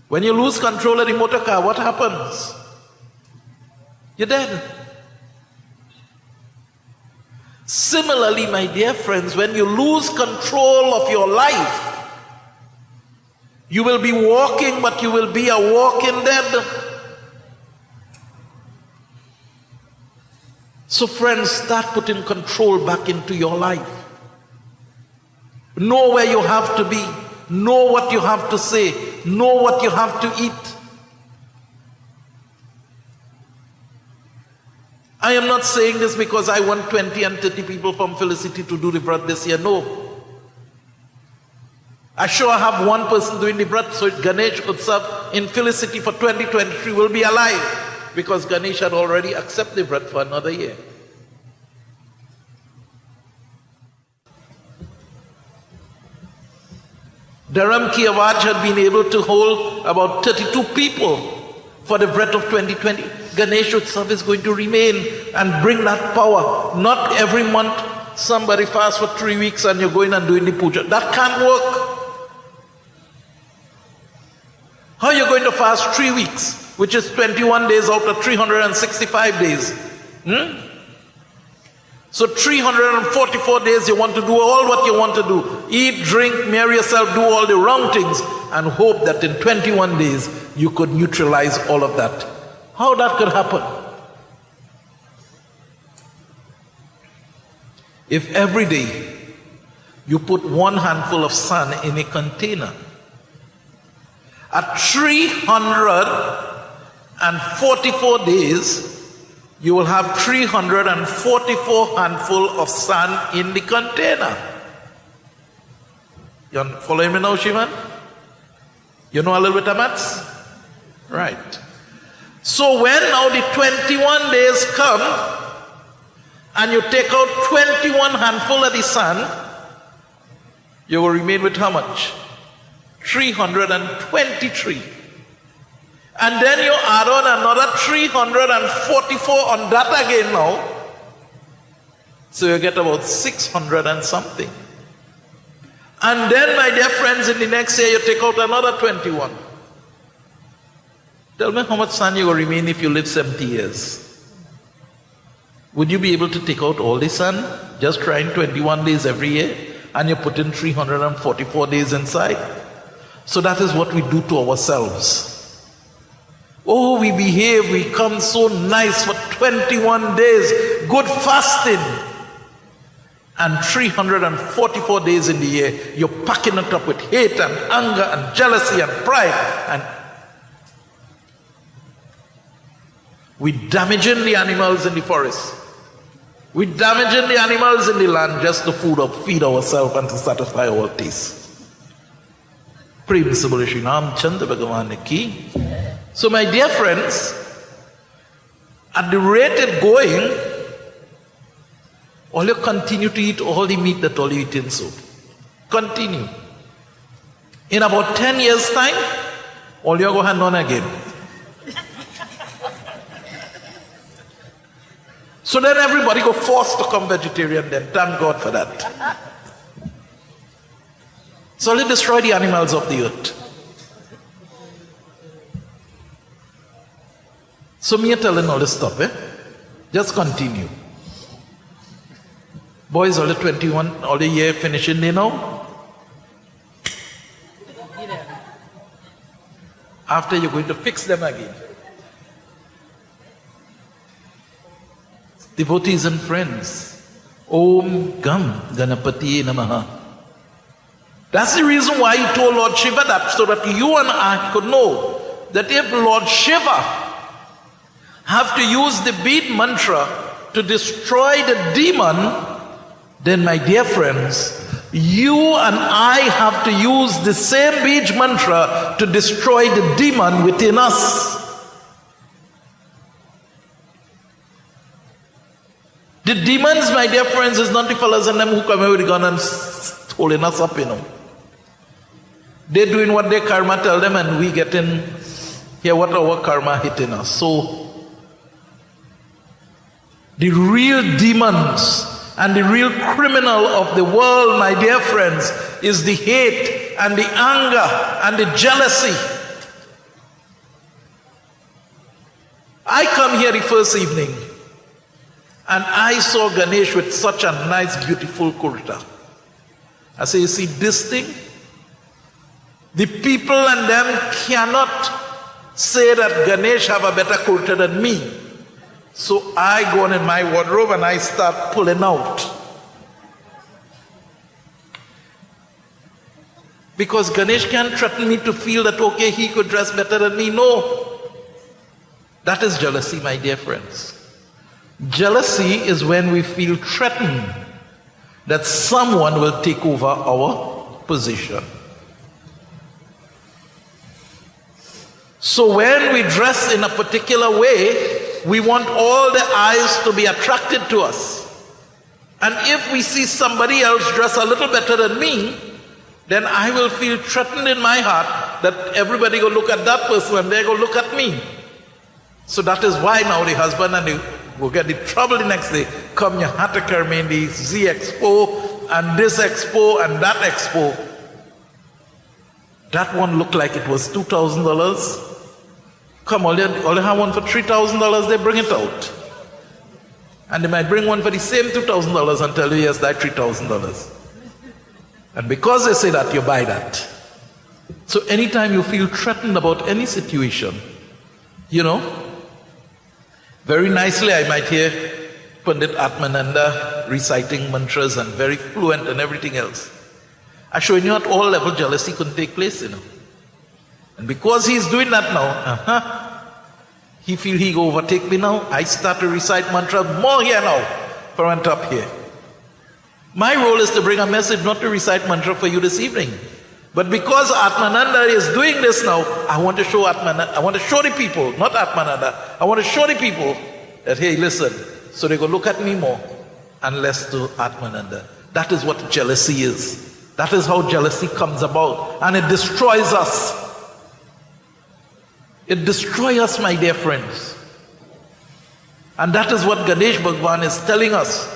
When you lose control of the motor car, what happens? You're dead. Similarly, my dear friends, when you lose control of your life, you will be walking, but you will be a walking dead. So friends, start putting control back into your life. Know where you have to be. Know what you have to say. Know what you have to eat. I am not saying this because I want 20 and 30 people from Felicity to do the vrat this year. No. I sure have one person doing the vrat, so Ganesh Utsav in Felicity for 2023 will be alive because Ganesh had already accepted the vrat for another year. Dharam Ki Awaaz had been able to hold about 32 people for the vrat of 2020. Ganesh Utsav is going to remain and bring that power. Not every month somebody fasts for 3 weeks and you're going and doing the puja. That can't work. How are you going to fast 3 weeks, which is 21 days out of 365 days? So 344 days you want to do all what you want to do. Eat, drink, marry yourself, do all the wrong things and hope that in 21 days you could neutralize all of that. How that could happen? If every day you put one handful of sand in a container, at 344 days, you will have 344 handful of sand in the container. You following me now, Shivan? You know a little bit of maths? Right. So when now the 21 days come, and you take out 21 handful of the sand, you will remain with how much? 323. And then you add on another 344 on that again now. So you get about 600 and something. And then, my dear friends, in the next year you take out another 21. Tell me how much sand you will remain if you live 70 years. Would you be able to take out all the sand? Just trying 21 days every year, and you put in 344 days inside? So that is what we do to ourselves. Oh, we behave, we come so nice for 21 days, good fasting. And 344 days in the year, you're packing it up with hate and anger and jealousy and pride. And we're damaging the animals in the forest. We're damaging the animals in the land just to feed ourselves and to satisfy our taste. Prem Sabarishi Nam Chanda Bhagavan Ki. So my dear friends, at the rate it's going, all you continue to eat all the meat that all you eat in soup. Continue. In about 10 years' time, all you go hand on again. So then everybody go forced to come vegetarian then. Thank God for that. So let's destroy the animals of the earth. So me telling all this stuff, just continue. Boys, all the 21, all the year finishing they now. After you're going to fix them again. Devotees and friends, Om Gam Ganapati Namaha. That's the reason why he told Lord Shiva that, so that you and I could know that if Lord Shiva have to use the bead mantra to destroy the demon, then my dear friends, you and I have to use the same bead mantra to destroy the demon within us. The demons, my dear friends, is not the fellas and them who come here with the gun and holding us up, They're doing what their karma tell them, and we get in here what our karma hitting us. So the real demons and the real criminal of the world, my dear friends, is the hate and the anger and the jealousy. I come here the first evening and I saw Ganesh with such a nice, beautiful kurta. I say, you see this thing? The people and them cannot say that Ganesh have a better kurta than me. So I go on in my wardrobe and I start pulling out. Because Ganesh can't threaten me to feel that, okay, he could dress better than me. No. That is jealousy, my dear friends. Jealousy is when we feel threatened that someone will take over our position. So when we dress in a particular way, we want all the eyes to be attracted to us. And if we see somebody else dress a little better than me, then I will feel threatened in my heart that everybody go look at that person and they go look at me. So that is why now the husband and the will get the trouble the next day. Come, you had to carry me in the Z Expo and this Expo and that Expo. That one looked like it was $2,000. Come, all they have one for $3,000, they bring it out. And they might bring one for the same $2,000 and tell you, yes, that $3,000. And because they say that, you buy that. So anytime you feel threatened about any situation, very nicely I might hear Pundit Atmananda reciting mantras and very fluent and everything else. I show you at all level jealousy couldn't take place, And because he's doing that now, he feel he go overtake me now. I start to recite mantra more here now from on top here. My role is to bring a message, not to recite mantra for you this evening, But because Atmananda is doing this now, I want to show Atmananda, I want to show the people, not Atmananda, I want to show the people that, hey, listen, so they go look at me more and less to Atmananda. That is what jealousy is. That is how jealousy comes about, and it destroys us. It destroys us, my dear friends. And that is what Ganesh Bhagwan is telling us.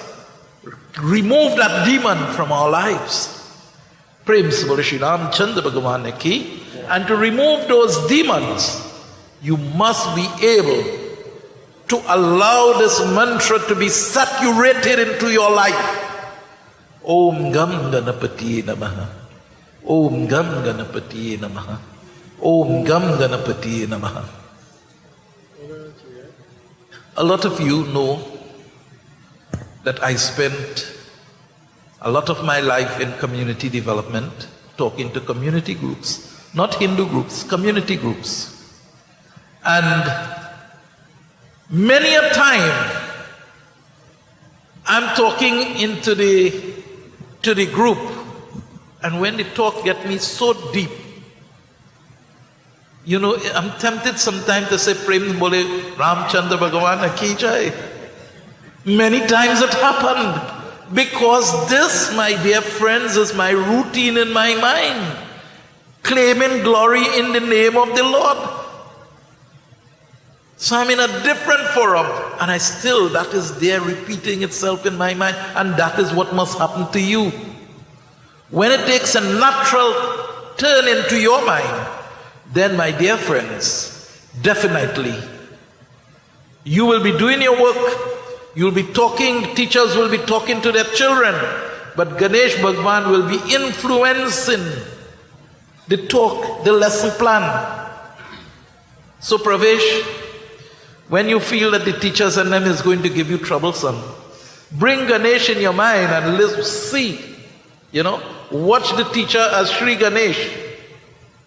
Remove that demon from our lives. Prem Sri Shri Ram Chandra Bhagavan ki. And to remove those demons, you must be able to allow this mantra to be saturated into your life. Om Gam Ganapati Namaha. Om Gam Ganapati Namaha. Om Gam Ganapati Namaha. A lot of you know that I spent a lot of my life in community development, talking to community groups, not Hindu groups, community groups. And many a time I'm talking into the group, and when the talk gets me so deep, you know, I'm tempted sometimes to say Prem Bole Ramchandra Bhagavan Ki Jai. Many times it happened because this, my dear friends, is my routine in my mind, claiming glory in the name of the Lord. So I'm in a different forum, and that is there repeating itself in my mind, and that is what must happen to you. When it takes a natural turn into your mind, then, my dear friends, definitely, you will be doing your work, you'll be talking, teachers will be talking to their children, but Ganesh Bhagwan will be influencing the talk, the lesson plan. So Pravesh, when you feel that the teachers and them is going to give you troublesome, bring Ganesh in your mind and see, watch the teacher as Sri Ganesh,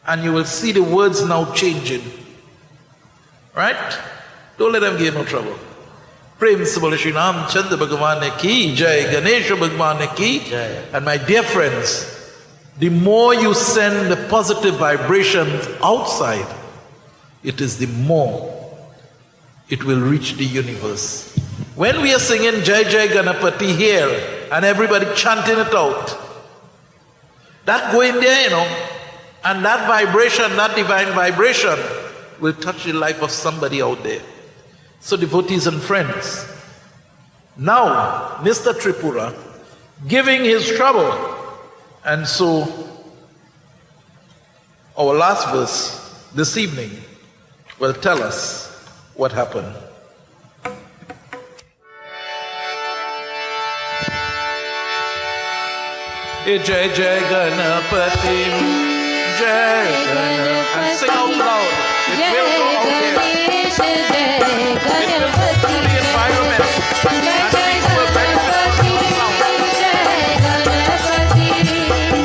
and you will see the words now changing. Right? Don't let them give no trouble. Prem Sri Shri Ram Chandra Bhagavan Ki Jai, Ganesha Bhagavan Ki Jai. And my dear friends, the more you send the positive vibrations outside, it is the more it will reach the universe. When we are singing Jai Jai Ganapati here and everybody chanting it out, that going there, and that vibration, that divine vibration, will touch the life of somebody out there. So devotees and friends, now Mr. Tripura giving his trouble, and so our last verse this evening will tell us what happened. Jai Jai Ganapati, Jai Ganapati, and sing out loud. It will go out there. It will go through the environment. And people will benefit from the sound.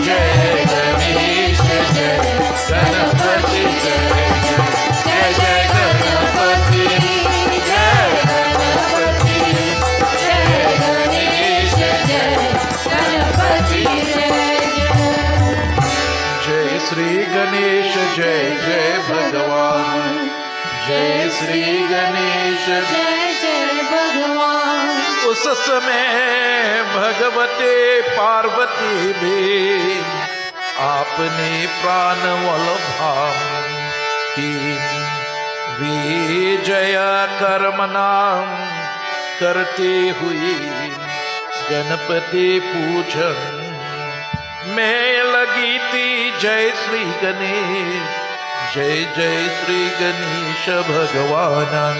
Jai Ganesh, Jai Ganapati, Jai Jai Ganapati, Jai Ganapati, Jai Ganesh, Jai Ganapati, Jai Sri Ganesh, Jai Jai Bhagavan, Jai Sri Ganesh, Jai Jai Bhagavan. उस समय भगवते पार्वती भी आपने प्राण वल्लभाम की विजय कर्मनाम करते हुए गणपति पूजन मैं लगी थी। जय श्री गणेश, जय जय श्री गणेश भगवान।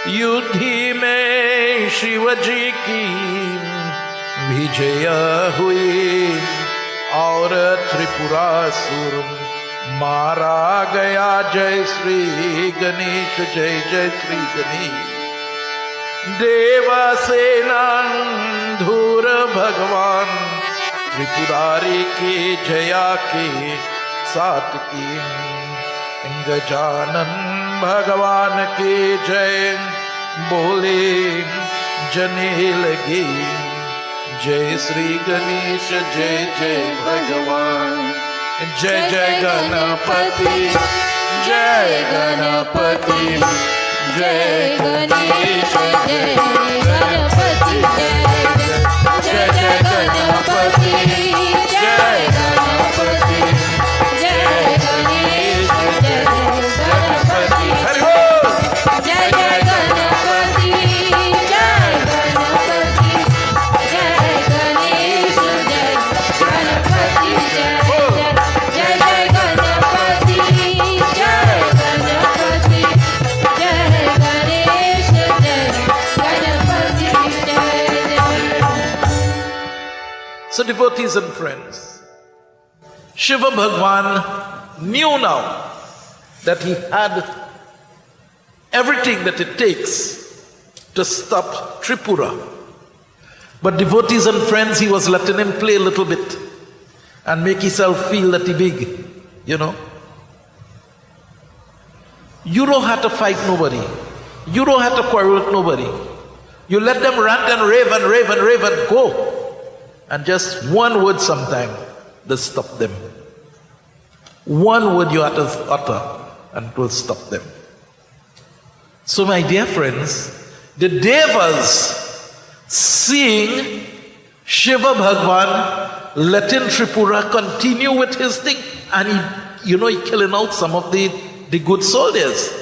युद्धि में शिव जी की विजय हुई और त्रिपुरासुर मारा गया। जय श्री गणेश, जय जय श्री गणेश। देवसेना धूर भगवान त्रिपुरारी की जया के साथ की गजानन भगवान की जय बोले जने लगे। जय श्री गणेश, जय जय भगवान। Jai Jai Ganapati, Jai Ganapati, Jai Ganesha, Jai Ganapati, Jai Jai Ganapati, Jai Ganapati, Jai Ganesha, Jai Ganapati, Hari Bol! Jai Jai Ganapati, Jai Ganapati, Jai Ganesha, Jai Ganapati, Jai Jai Ganapati, Jai Ganapati, Jai Ganesha, Jai Ganapati, Jai. So devotees and friends, Shiva Bhagwan knew now that he had everything that it takes to stop Tripura. But devotees and friends, he was letting him play a little bit and make himself feel that he big, you know. You don't have to fight nobody. You don't have to quarrel with nobody. You let them rant and rave and rave and rave and go. And just one word sometime to stop them. One word you have to utter and it will stop them. So my dear friends, the Devas seeing Shiva Bhagwan letting Tripura continue with his thing, and he killing out some of the good soldiers.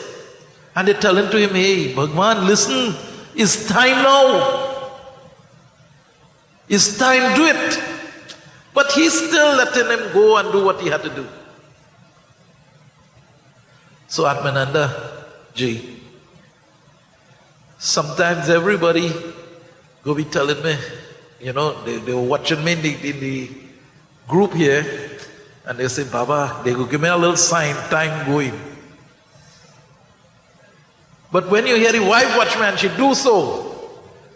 And they're telling to him, hey, Bhagwan, listen, it's time now. It's time, do it. But he's still letting him go and do what he had to do. So Atmananda Ji, sometimes everybody go be telling me, they were watching me in the group here, and they say, Baba, they go give me a little sign, time going. But when you hear the wife watchman, she do so.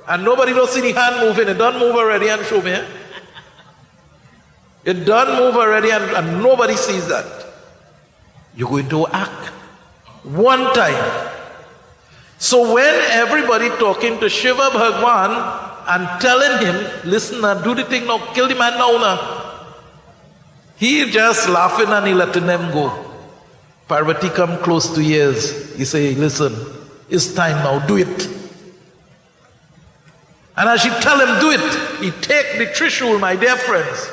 And nobody don't see the hand moving. It done move already and show me. Eh? It done move already and nobody sees that. You're going to act one time. So when everybody talking to Shiva Bhagwan and telling him, listen now, do the thing now, kill the man now. He just laughing and he letting them go. Parvati come close to ears. He say, listen, it's time now, do it. And as she tell him do it, he take the Trishul, my dear friends,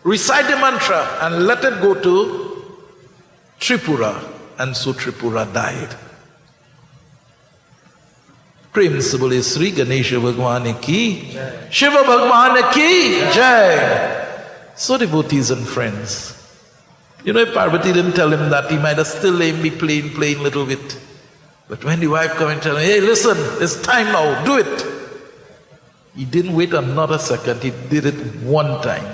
recite the mantra and let it go to Tripura. And so Tripura died. Prem se bole Sri Ganesha Bhagwan ki, Shiva Bhagwan ki jai. So devotees and friends, if Parvati didn't tell him that, he might have still let him be playing a little bit. But when the wife come and tell him, hey, listen, it's time now, do it. He didn't wait another second, he did it one time.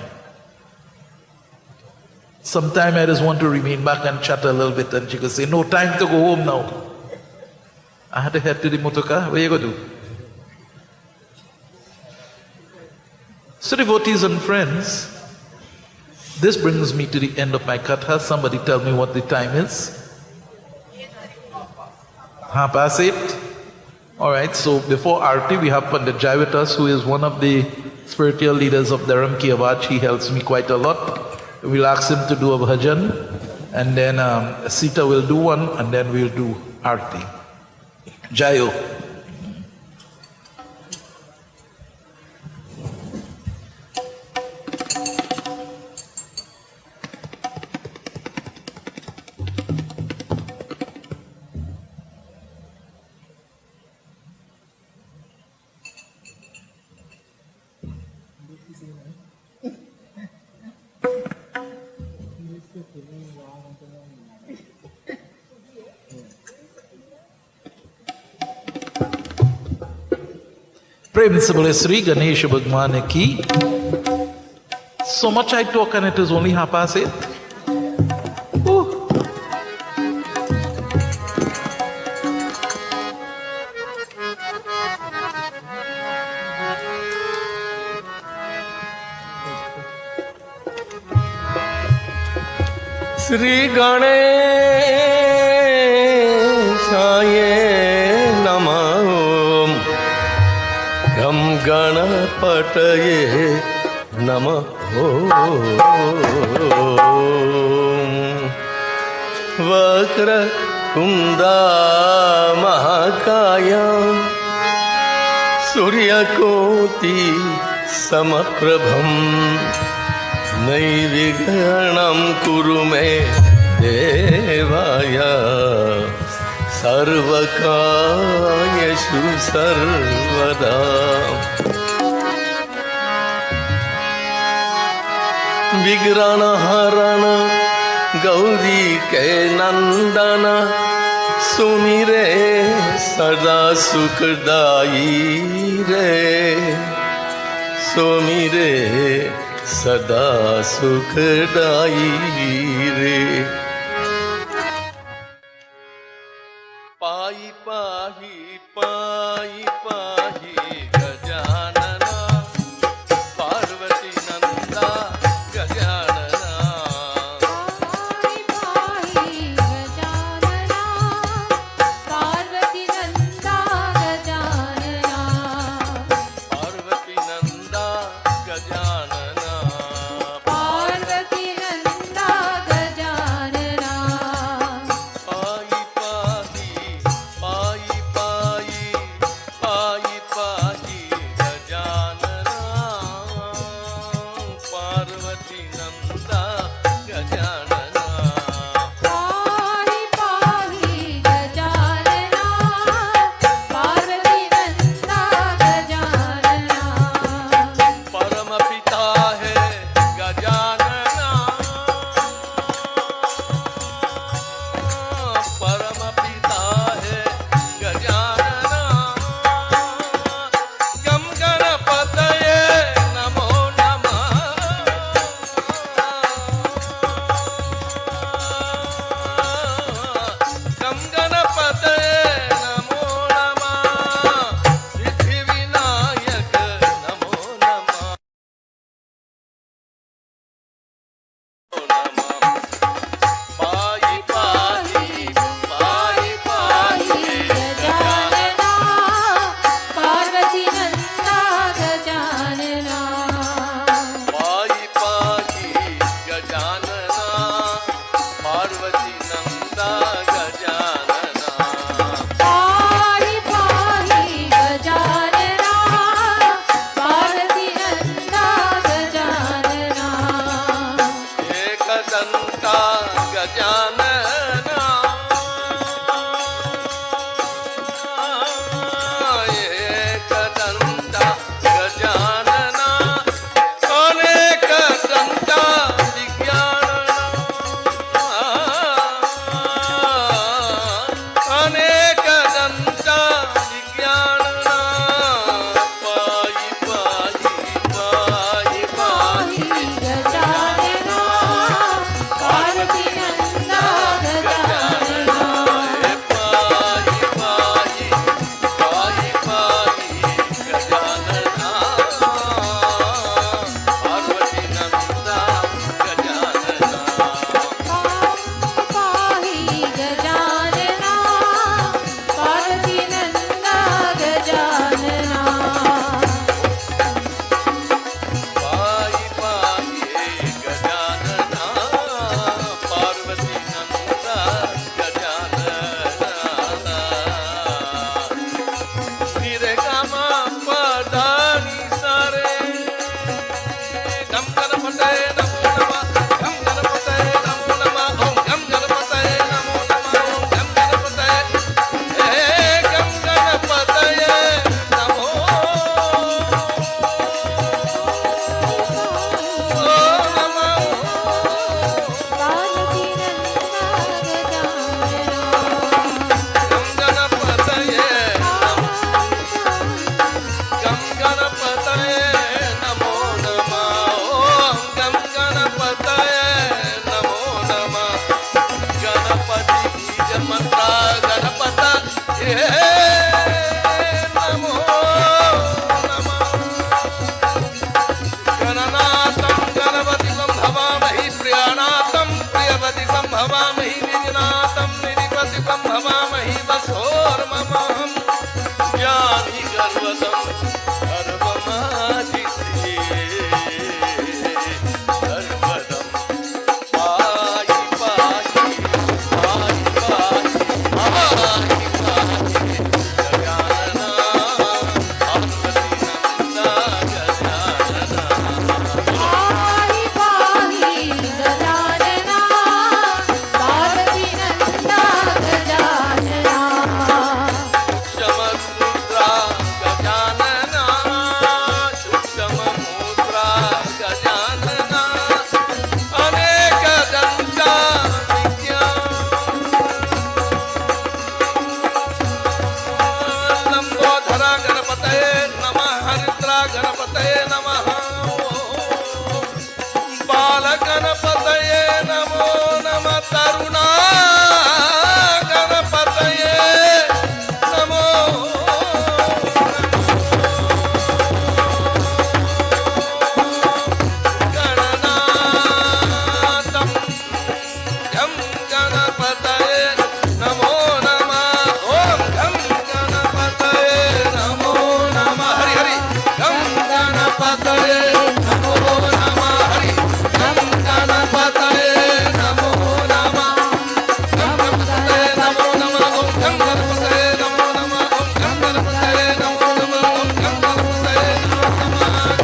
Sometime I just want to remain back and chat a little bit, and she could say, no, time to go home now. I had to head to the motorcar, what are you going to do? So devotees and friends, this brings me to the end of my Katha. Somebody tell me what the time is. 8:30. Alright, so before Aarti, we have Pundit Jai with us, who is one of the spiritual leaders of Dharam Ki Awaaj. He helps me quite a lot. We'll ask him to do a bhajan, and then Sita will do one, and then we'll do Aarti. Jayo. Prem se bole Sri Ganesh Bhagwan ki. So much I talk and it is only 8:30. Sri Ganeshaye Namah Gam Ganapataye नमः वक्रतुण्डा महाकाय सूर्यकोटि समप्रभं नैर्विघ्नं कुरु मे देवाय सर्वकार्येषु सर्वदा विघ्नहरण गौरी के नंदन Sumire सदा सुखदाई रे सुमिरे सदा सुखदाई रे पाई पाही पाई पाही गजानना पार्वती नंदा गजानना पाहि गजानना पार्वती नंदा गजानना पार्वती नंदा गजानना पार्वती नंदा गजानना पाई पाही पाई पाई पाई पाही गजानना पार्वती नंदा गजानना पाहि पाहि गजानना पार्वती नंदा गजानना परम पिता है गजानना परम पिता है गजानना गम गणपतये नमो नमः गम गणपतये नमो नमः सिद्धि विनायक नमो नमः पाई पाही पाई पाही गजानना पार्वती नंदा गजानना पाई पाही गजानना पार्वती नंदा गजानना पाहि पाहि गजानना पार्वती नंदा गजानना एक दंता गजानना एक दंता गजानना अनेक दंता विज्ञानना अनेक दंता विज्ञानना पाई पाई पाई पाई पाहि गजानना पार्वती नंदा गजानना पाई पाई पाई पाई गजानना पार्वती नंदा गजानना पाहि गजानना पार्वती नंदा गजानना पाई पाई गजानना पार्वती नंदा गजानना निरे गमा पदानी सारे गम गणपतये नमो नमः गम गणपतये नमो नमः ओम गम गणपतये नमो नमः ओम गम गणपतये हे गम गणपतये नमो नमः पार्वती नंदा भवामहि निजनाथं निरिपतितं भवामहि वसोर्ममहं ज्ञानी गर्वदं सर्वमादित्ये गंगाधरा गणपतये नमः हरिद्रा गणपतये नमः बाल गणपतये नमो नमः तरुणा गणपतये नमो गणनाथं गं गणपतये नमो नमः ॐ गं गणपतये नमो नमः हरि हरि गं गणपतये नमो नमः हरि गं गणपतये नमो नमः गं गणपतये नमो नमः ॐ गं गणपतये नमो नमः ॐ गं गणपतये नमो नमः ॐ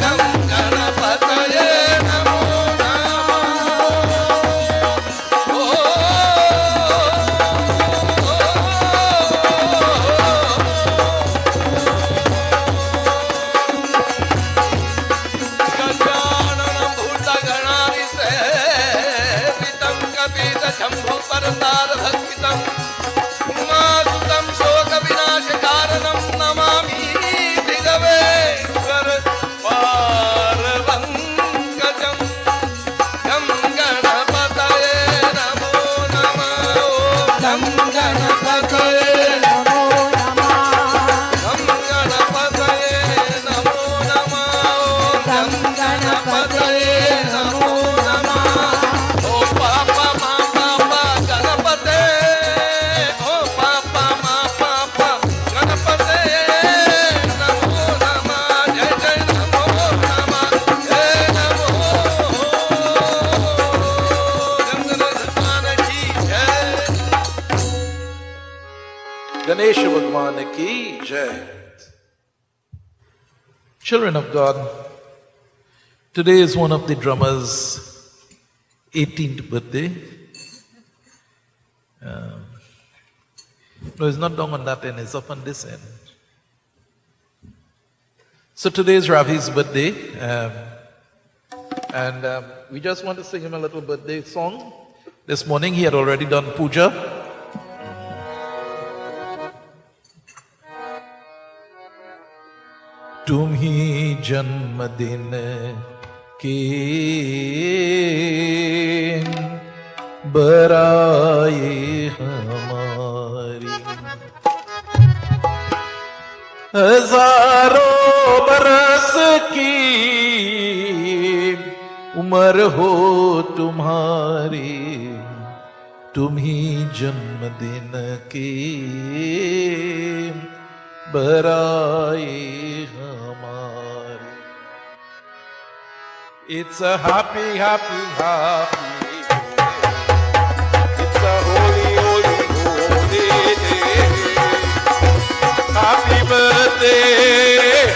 गं गणपतये नमो नमः गं गणपतये नमो गजाननं भूतगणानि सेवितं कपितशम्भुपरतारभक्षितं उमासुतं शोकविनाशकारणं नमामि भिगवेश्वर पारवङ्कजं गं गणपतये नमो नमः ॐ गं गणपतये नमो नमः गं गणपतये नमो नमः ॐ गं गणपतये नमो नमः ओ पापा मा पापा गणपते ओ पापा मा पापा गणपते नमो नमः जय जय नमो नमः जय नमो गणेश भगवान की जय Ganesha Bhagwan ki jai. Children of God, today is one of the drummer's 18th birthday. No, it's not down on that end, it's up on this end. So today is Ravi's birthday, and we just want to sing him a little birthday song. This morning he had already done puja. तुम ही जन्मदिन के बराए हमारी हजारों बरस की उम्र हो तुम्हारी तुम ही जन्मदिन के बराए हमारे. It's a happy, happy, happy day. It's a holy, holy, holy day. Happy birthday,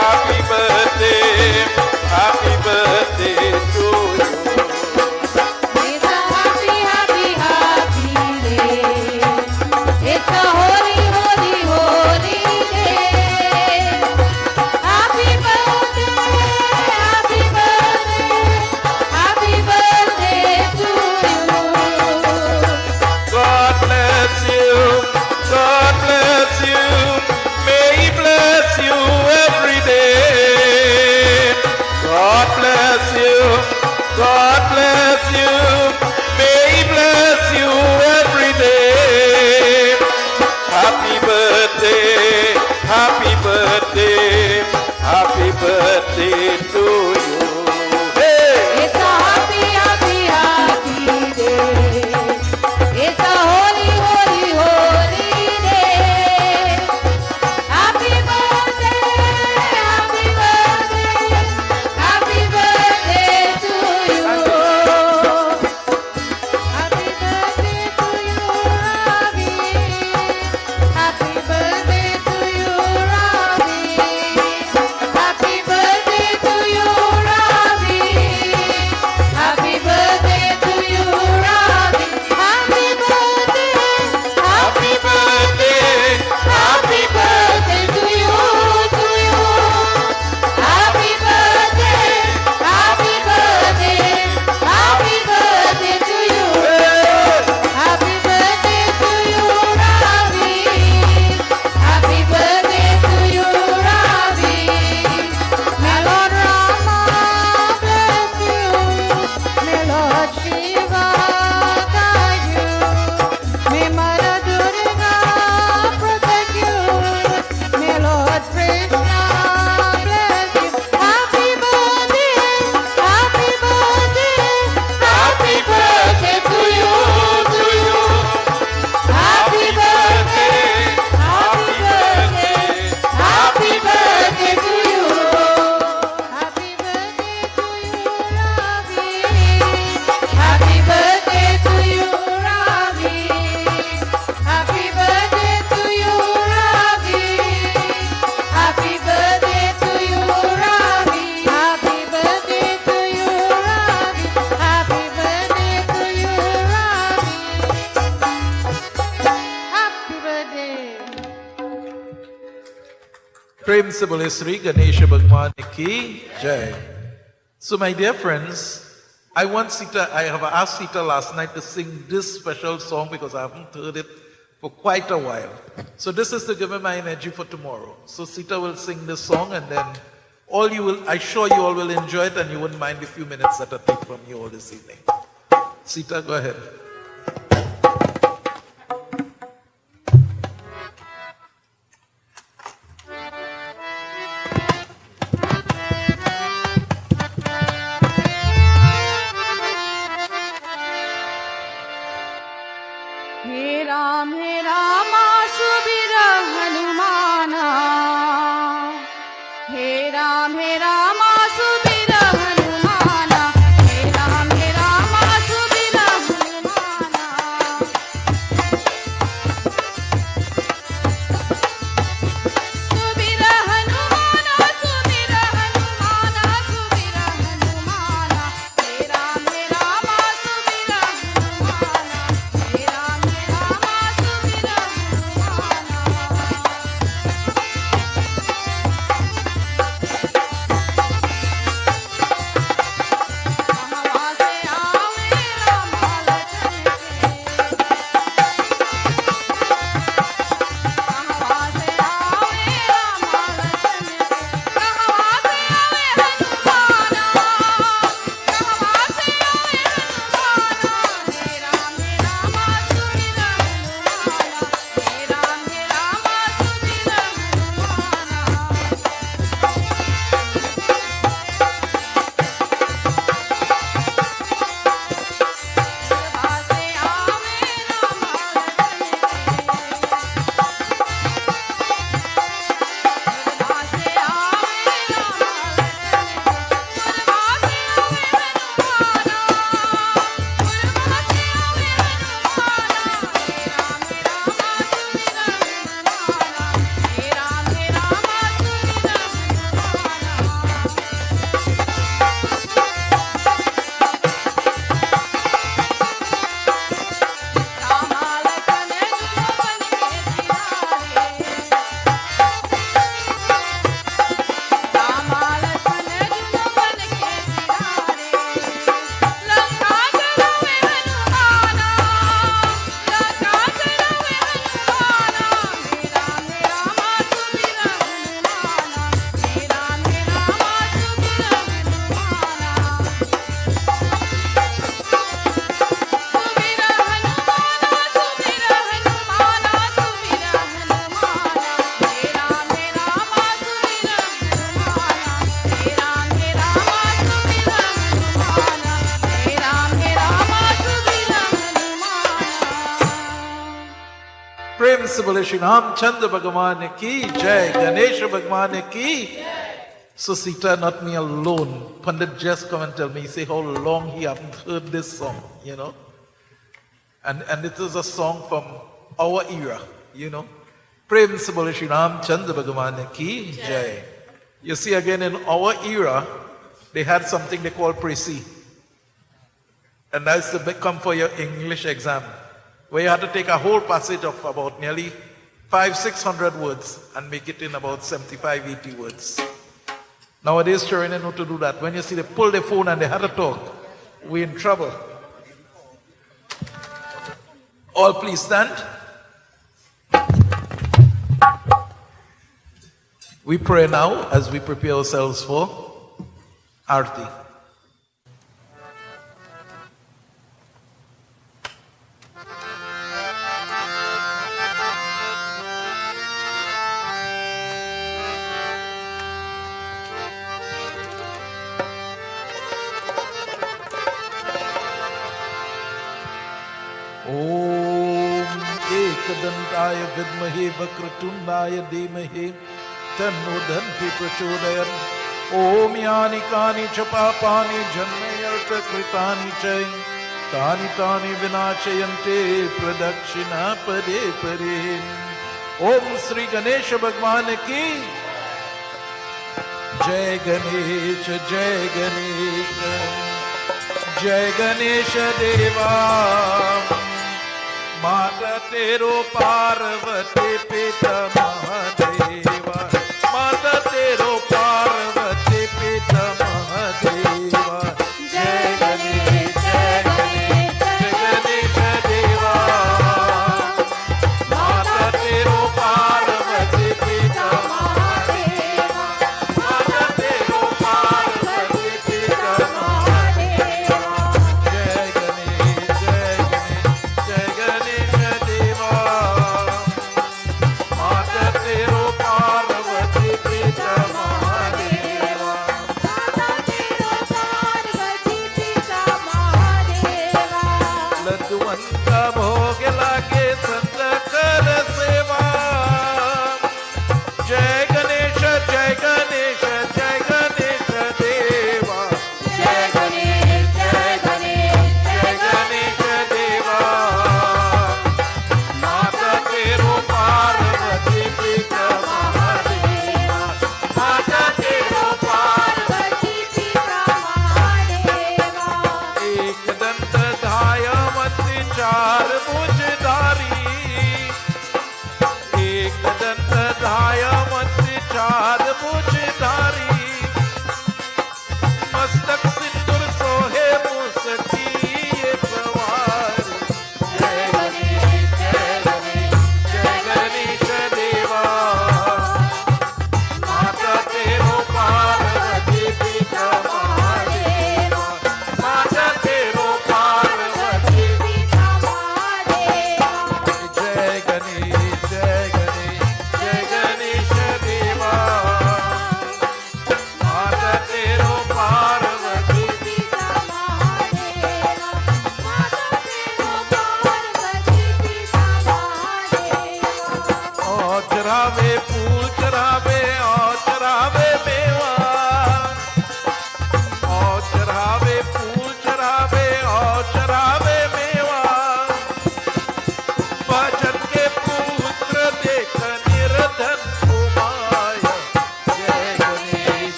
happy birthday, happy birthday to you. It's a happy, happy, happy day. It's a holy, holy, holy day. Happy birthday, happy birthday, happy birthday to you. God bless you, God bless you, may He bless you every day. God bless you, God bless you, may He bless you every day. Happy birthday, happy birthday, happy birthday to you. Hey! It's a happy, happy, happy day. It's a holy, holy, holy day. Happy birthday, happy birthday, happy birthday to you. Happy birthday to you, Ravi. Happy birthday to you, Ravi. Happy birthday to you, Prem se bole Sri Ganesha Bhagwan ki jai. So my dear friends, I have asked Sita last night to sing this special song because I haven't heard it for quite a while. So this is to give me my energy for tomorrow. So Sita will sing this song and then I'm sure you all will enjoy it and you wouldn't mind the few minutes that I take from you all this evening. Sita, go ahead. हे राम सुबिर हनुमाना हे राम सुबिर हनुमाना हे राम सुबिर हनुमाना सुबिर हनुमाना सुबिर हनुमाना सुबिर हनुमाना हे राम सुबिर हनुमाना हे राम सुबिर प्रेम से बोले श्री रामचंद्र भगवान की जय, Ganesha Bhagwan ki. So Sita, not me alone. Pundit just come and tell me, say how long he haven't heard this song, you know. And it is a song from our era, you know. Prem se bole Shri Ramchandra Bhagwan ki jai. You see, again, in our era, they had something they call Presi. And that's to come for your English exam, where you had to take a whole passage of about nearly 500-600 words and make it in about 75-80 words. Nowadays, children don't know to do that. When you see they pull their phone and they have to talk, we're in trouble. All please stand. We pray now as we prepare ourselves for Aarti. एकदंताय विद्महे वक्रतुंडाय धीमहि तन्नो दन्ति प्रचोदयात्. ओम यानि कानि च पापानि जन्मयर्थ कृतानि च तानि तानि विनाशयन्ते प्रदक्षिणा पदे पदे. ओम श्री गणेश भगवान की जय. गणेश जय गणेश जय गणेश देवा. माता तेरो पार्वती पिता महादेवा. माता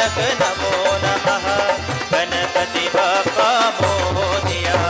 विनायक नमो नमः Ganpati Bappa Morya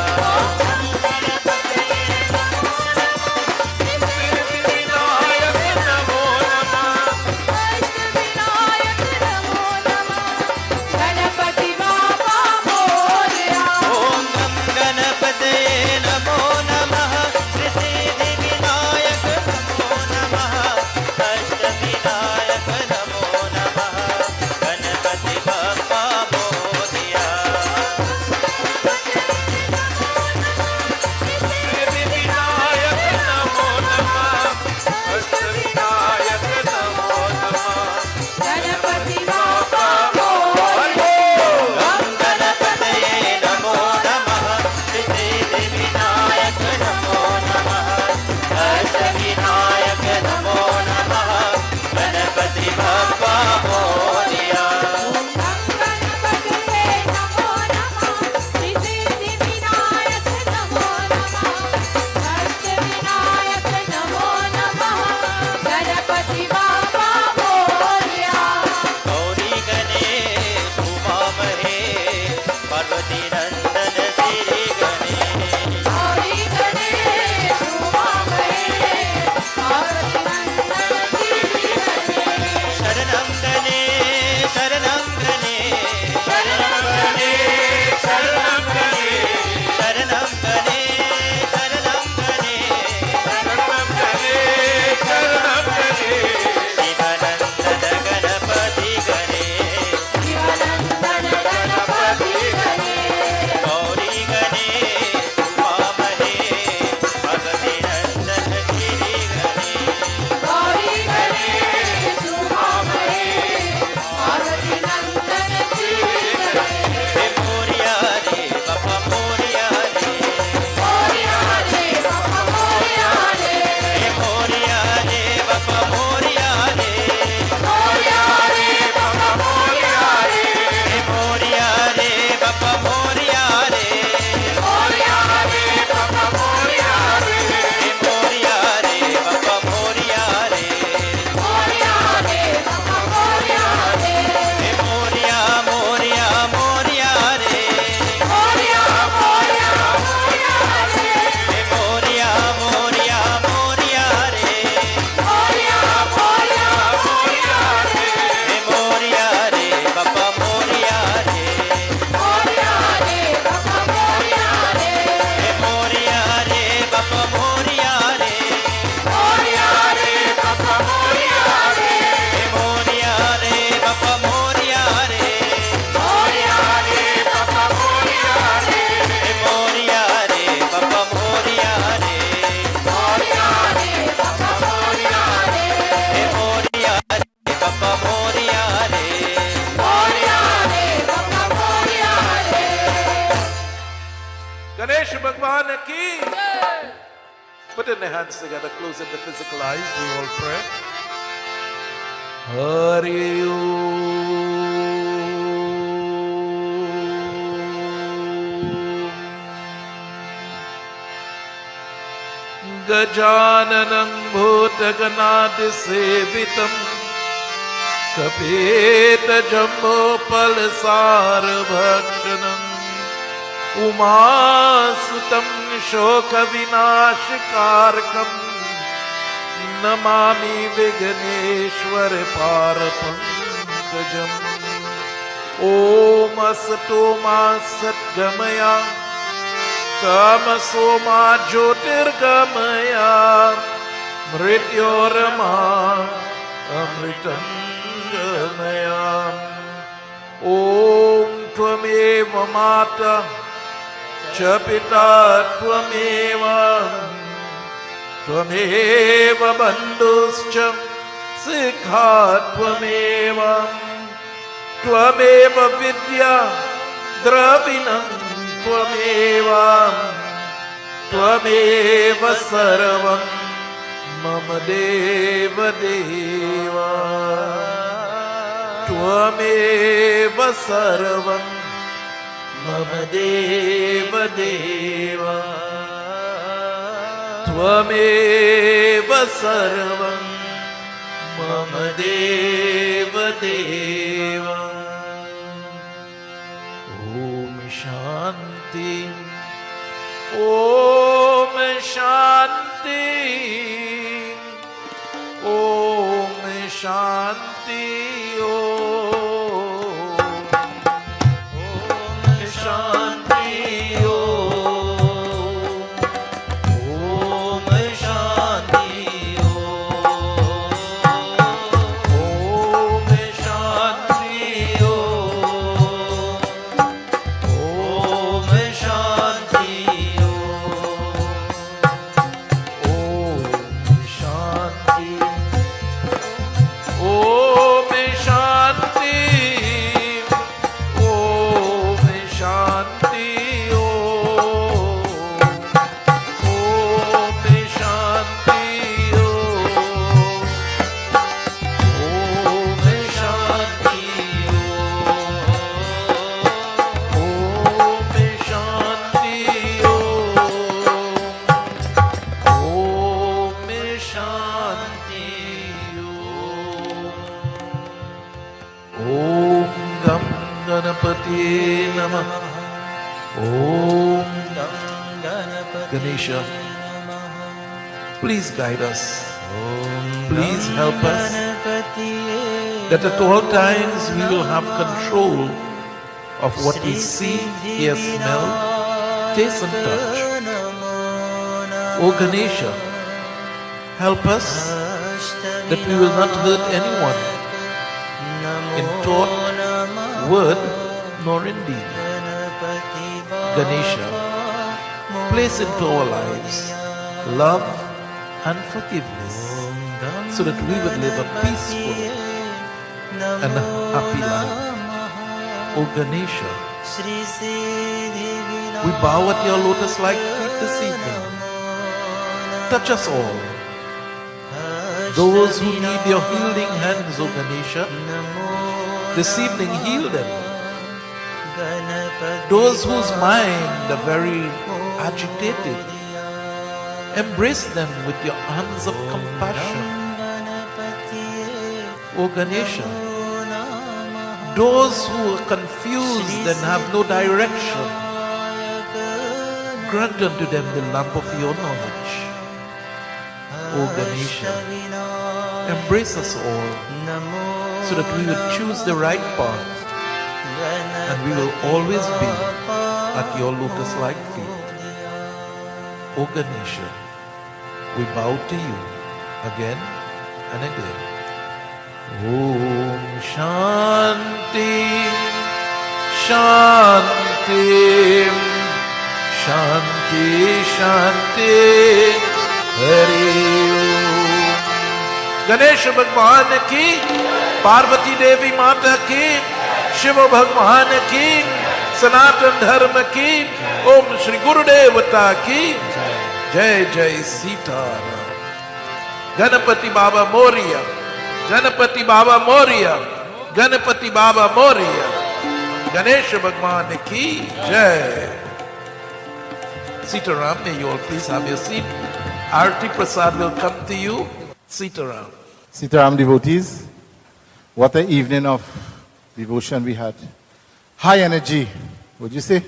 Ganesh Bhagwan ki. Put in the hands together, closing the physical eyes, we all pray. Hari Om. Gajananam Bhutaganathi Sevitam Kapeta Jambo Palasar Bhakshanam Umasutam Shoka Vinashikarkam Namami Viganeshwar Parapankajam Om Asatoma Satgamaya Tamasoma Jyotirgamaya Mrityorama Amritam Gamaya Om Tvameva Mata Chapita Tvameva Tvameva Bandhuscha Sikha Tvameva Tvameva Vidya Dravinam Tvameva Tvameva Sarvam Mama Deva Deva Tvameva Sarvam Mama Deva Deva Tvameva Sarvam Mama Deva Deva Shanti. Om Shanti. Om Shanti. Om Shanti. Om Shanti. Om Shanti. Om Shanti. Ganapati Namah. Om Ganesha, please guide us. Please help us that at all times we will have control of what we see, hear, smell, taste and touch. O Ganesha, help us that we will not hurt anyone in thought, word, nor in deed. Ganesha, place into our lives love and forgiveness so that we would live a peaceful and a happy life. O Ganesha, we bow at your lotus-like feet this evening. Touch us all. Those who need your healing hands, O Ganesha, this evening heal them. Those whose mind are very agitated, embrace them with your arms of compassion. O Ganesha, those who are confused and have no direction, grant unto them the lamp of your knowledge. O Ganesha, embrace us all so that we will choose the right path and we will always be at your lotus-like feet. O Ganesha, we bow to you again and again. Om Shanti, Shanti, Shanti, Shanti, Hari Om. Ganesha Bhagwan ki, Parvati Devi Mata ki, Shiva Bhagwan ki, Sanatan Dharma ki, Om Shri Guru Devata ki, Jai Jai Sitaram. Ganapati Baba Moria, Ganapati Baba Moria, Ganapati Baba Moria, Ganesha Bhagwan ki Jai. Sitaram, may you all please have your seat. Arti Prasad will come to you. Sitaram. Sitaram devotees, what an evening of devotion we had. High energy, would you say?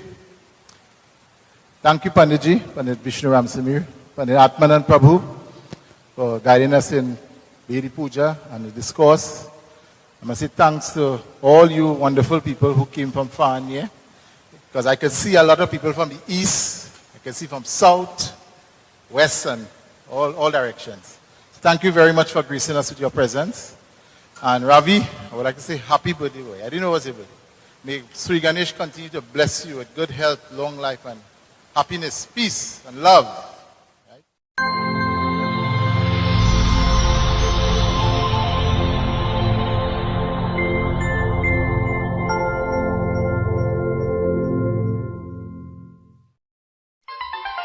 Thank you, Panditji, Pandit Vishnu Ramsumair, Pandit Atmanand Prabhu, for guiding us in Bedi Puja and the discourse. I must say thanks to all you wonderful people who came from far and near, because I could see a lot of people from the east, I can see from south, west, and all directions. So thank you very much for gracing us with your presence. And Ravi, I would like to say happy birthday, boy. I didn't know it was your birthday. May Sri Ganesh continue to bless you with good health, long life, and happiness, peace, and love.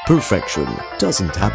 Perfection doesn't happen